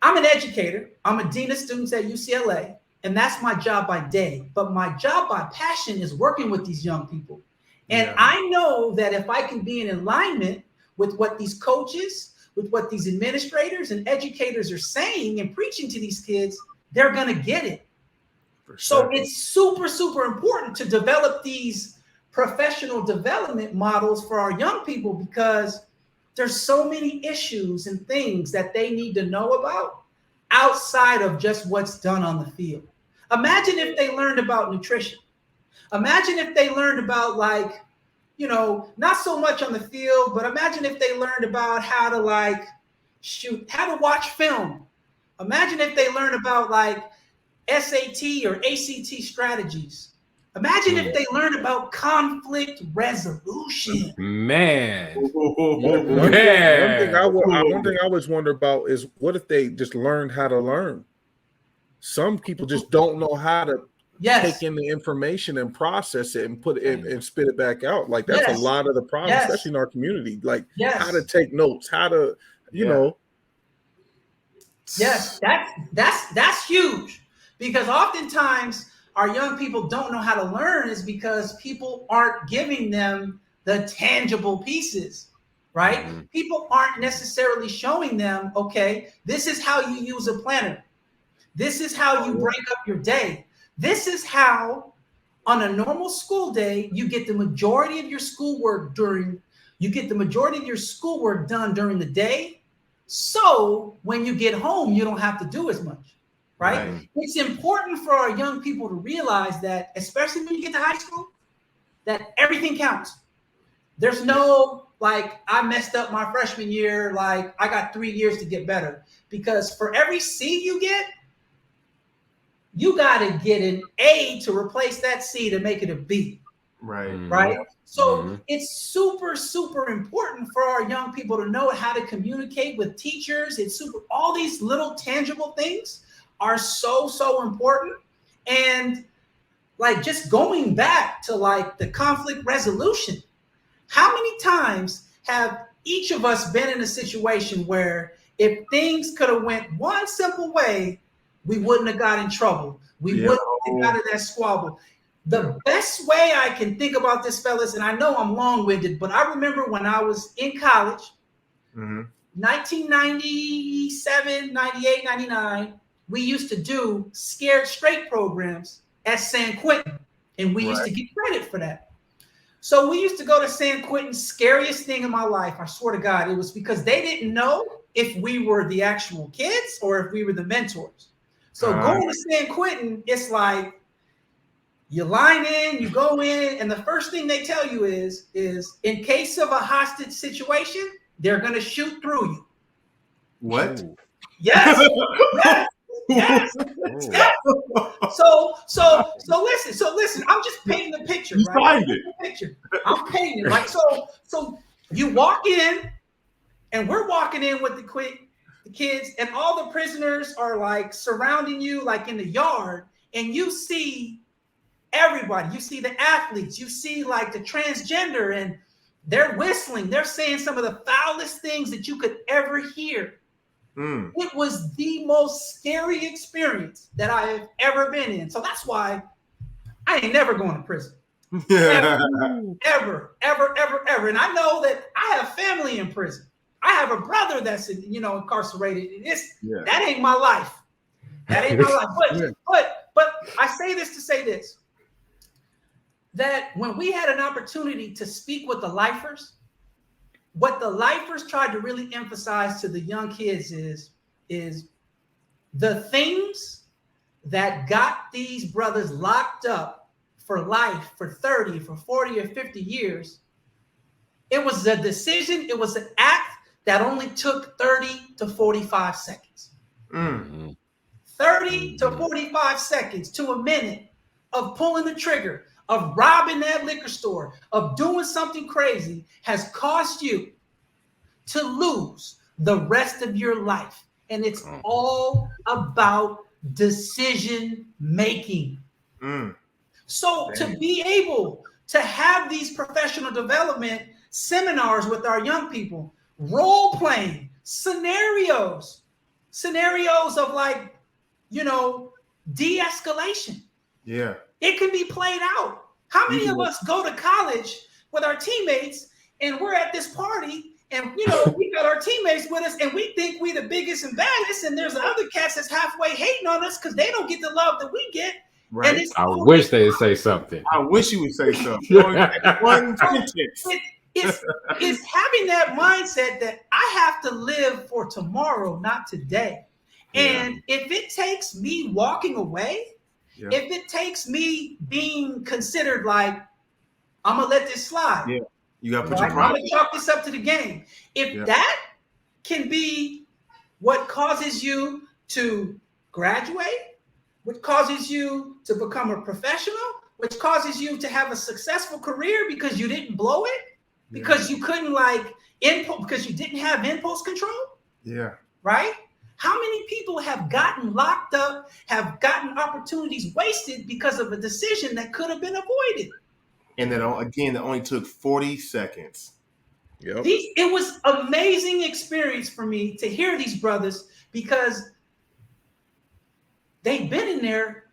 I'm an educator, I'm a dean of students at UCLA, and that's my job by day. But my job by passion is working with these young people. And I know that if I can be in alignment with what these coaches, with what these administrators and educators are saying and preaching to these kids, they're going to get it. So it's super, super important to develop these professional development models for our young people, because there's so many issues and things that they need to know about outside of just what's done on the field. Imagine if they learned about nutrition. Imagine if they learned about, like, you know, not so much on the field, but imagine if they learned about how to, like, how to watch film. Imagine if they learned about, like, SAT or ACT strategies. Imagine if they learned about conflict resolution. Man. One thing I always wonder about is, what if they just learned how to learn? Some people just don't know how to take in the information and process it and put it and spit it back out. Like, that's a lot of the problem, especially in our community. Like, how to take notes, how to, you know. Yes, that's huge, because oftentimes our young people don't know how to learn is because people aren't giving them the tangible pieces, right? Mm-hmm. People aren't necessarily showing them, okay, this is how you use a planner. This is how you break up your day. This is how, on a normal school day, you get the majority of your schoolwork done during the day, So when you get home, you don't have to do as much, right? It's important for our young people to realize that, especially when you get to high school, that everything counts. There's no, like, I messed up my freshman year, like, I got 3 years to get better. Because for every C you get, you got to get an A to replace that C to make it a B. Right. Right. So it's super, super important for our young people to know how to communicate with teachers. All these little tangible things are so, so important. And like, just going back to like the conflict resolution, how many times have each of us been in a situation where if things could have went one simple way, we wouldn't have got in trouble. We wouldn't have got in that squabble. The best way I can think about this, fellas, and I know I'm long-winded, but I remember when I was in college, 1997, 98, 99, we used to do Scared Straight programs at San Quentin, and we used to get credit for that. So we used to go to San Quentin. Scariest thing in my life, I swear to God, it was because they didn't know if we were the actual kids or if we were the mentors. So going to San Quentin, it's like, you line in, you go in, and the first thing they tell you is in case of a hostage situation, they're going to shoot through you. What? Yes. Yes. Yes. So listen. I'm just painting the picture. You right? find it. I'm painting it. Right. So you walk in, and we're walking in with the kids, and all the prisoners are like surrounding you, like in the yard, and you see everybody. You see the athletes, you see like the transgender, and they're whistling. They're saying some of the foulest things that you could ever hear. It was the most scary experience that I have ever been in. So that's why I ain't never going to prison. Ever. And I know that I have family in prison. I have a brother that's incarcerated. That ain't my life. That ain't my life. But I say this to say this. That when we had an opportunity to speak with the lifers, what the lifers tried to really emphasize to the young kids is the things that got these brothers locked up for life, for 30, for 40 or 50 years. It was a decision, it was an act that only took 30 to 45 seconds. 30 to 45 seconds to a minute of pulling the trigger, of robbing that liquor store, of doing something crazy has caused you to lose the rest of your life. And it's all about decision making. So to be able to have these professional development seminars with our young people, role playing scenarios of like, de-escalation. Yeah. It can be played out. How many of us go to college with our teammates and we're at this party and, we got our teammates with us and we think we the biggest and baddest, and there's other cats that's halfway hating on us because they don't get the love that we get. Right. And I wish they'd say something. I wish you would say something. One sentence. It's having that mindset that I have to live for tomorrow, not today. And if it takes me walking away, if it takes me being considered like, I'm going to let this slide. Yeah. You got to put your I'm going to chalk this up to the game. If that can be what causes you to graduate, which causes you to become a professional, which causes you to have a successful career because you didn't blow it, because you couldn't because you didn't have impulse control. Yeah. Right? How many people have gotten locked up, have gotten opportunities wasted because of a decision that could have been avoided? And then again, that only took 40 seconds. Yep. It was amazing experience for me to hear these brothers because they've been in there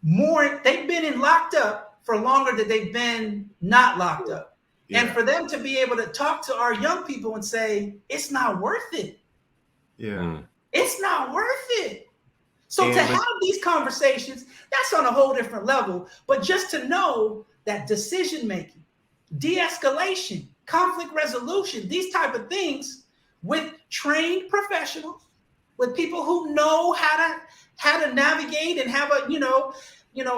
they've been in locked up for longer than they've been not locked up. Yeah. And for them to be able to talk to our young people and say, it's not worth it. Yeah. It's not worth it. So to have these conversations, that's on a whole different level. But just to know that decision-making, de-escalation, conflict resolution, these type of things with trained professionals, with people who know how to navigate and have a,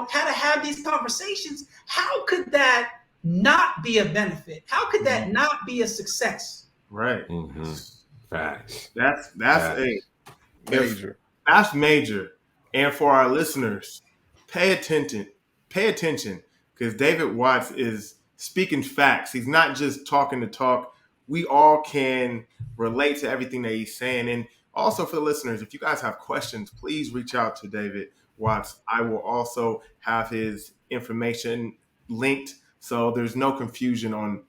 how to have these conversations, how could that not be a benefit? How could that not be a success? Right. Mm-hmm. Facts. That's major. That's major. And for our listeners, pay attention, because David Watts is speaking facts. He's not just talking to talk. We all can relate to everything that he's saying. And also for the listeners, if you guys have questions, please reach out to David Watts. I will also have his information linked, so there's no confusion on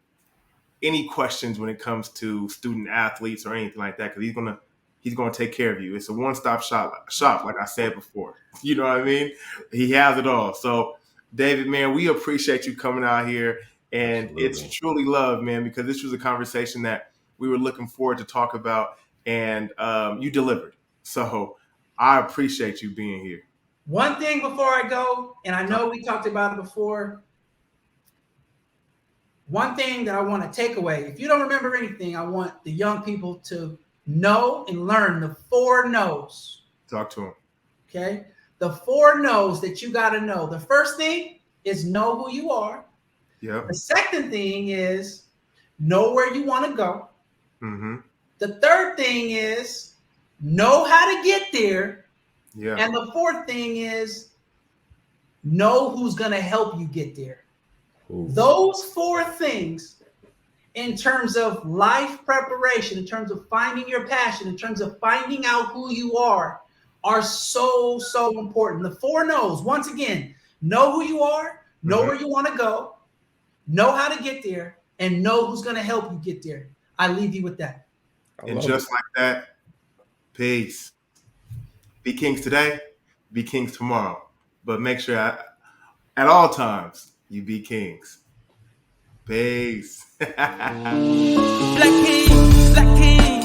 any questions when it comes to student athletes or anything like that, because he's gonna take care of you. It's a one-stop shop, like I said before. You know what I mean? He has it all. So, David, man, we appreciate you coming out here, and Absolutely. It's truly love, man, because this was a conversation that we were looking forward to talk about, and you delivered. So, I appreciate you being here. One thing before I go, and I know we talked about it before. One thing that I want to take away, if you don't remember anything, I want the young people to know and learn the 4 no's. Talk to him. Okay? The 4 no's that you got to know. The first thing is know who you are. Yep. The second thing is know where you want to go. Mm-hmm. The third thing is know how to get there. Yeah. And the fourth thing is know who's going to help you get there. Ooh. Those 4 things, in terms of life preparation, in terms of finding your passion, in terms of finding out who you are so, so important. The 4 no's, once again, know who you are, know where you want to go, know how to get there, and know who's going to help you get there. I leave you with that. And just like that, peace. Be kings today, be kings tomorrow. But make sure at all times you be kings. Peace. Black King, Black King.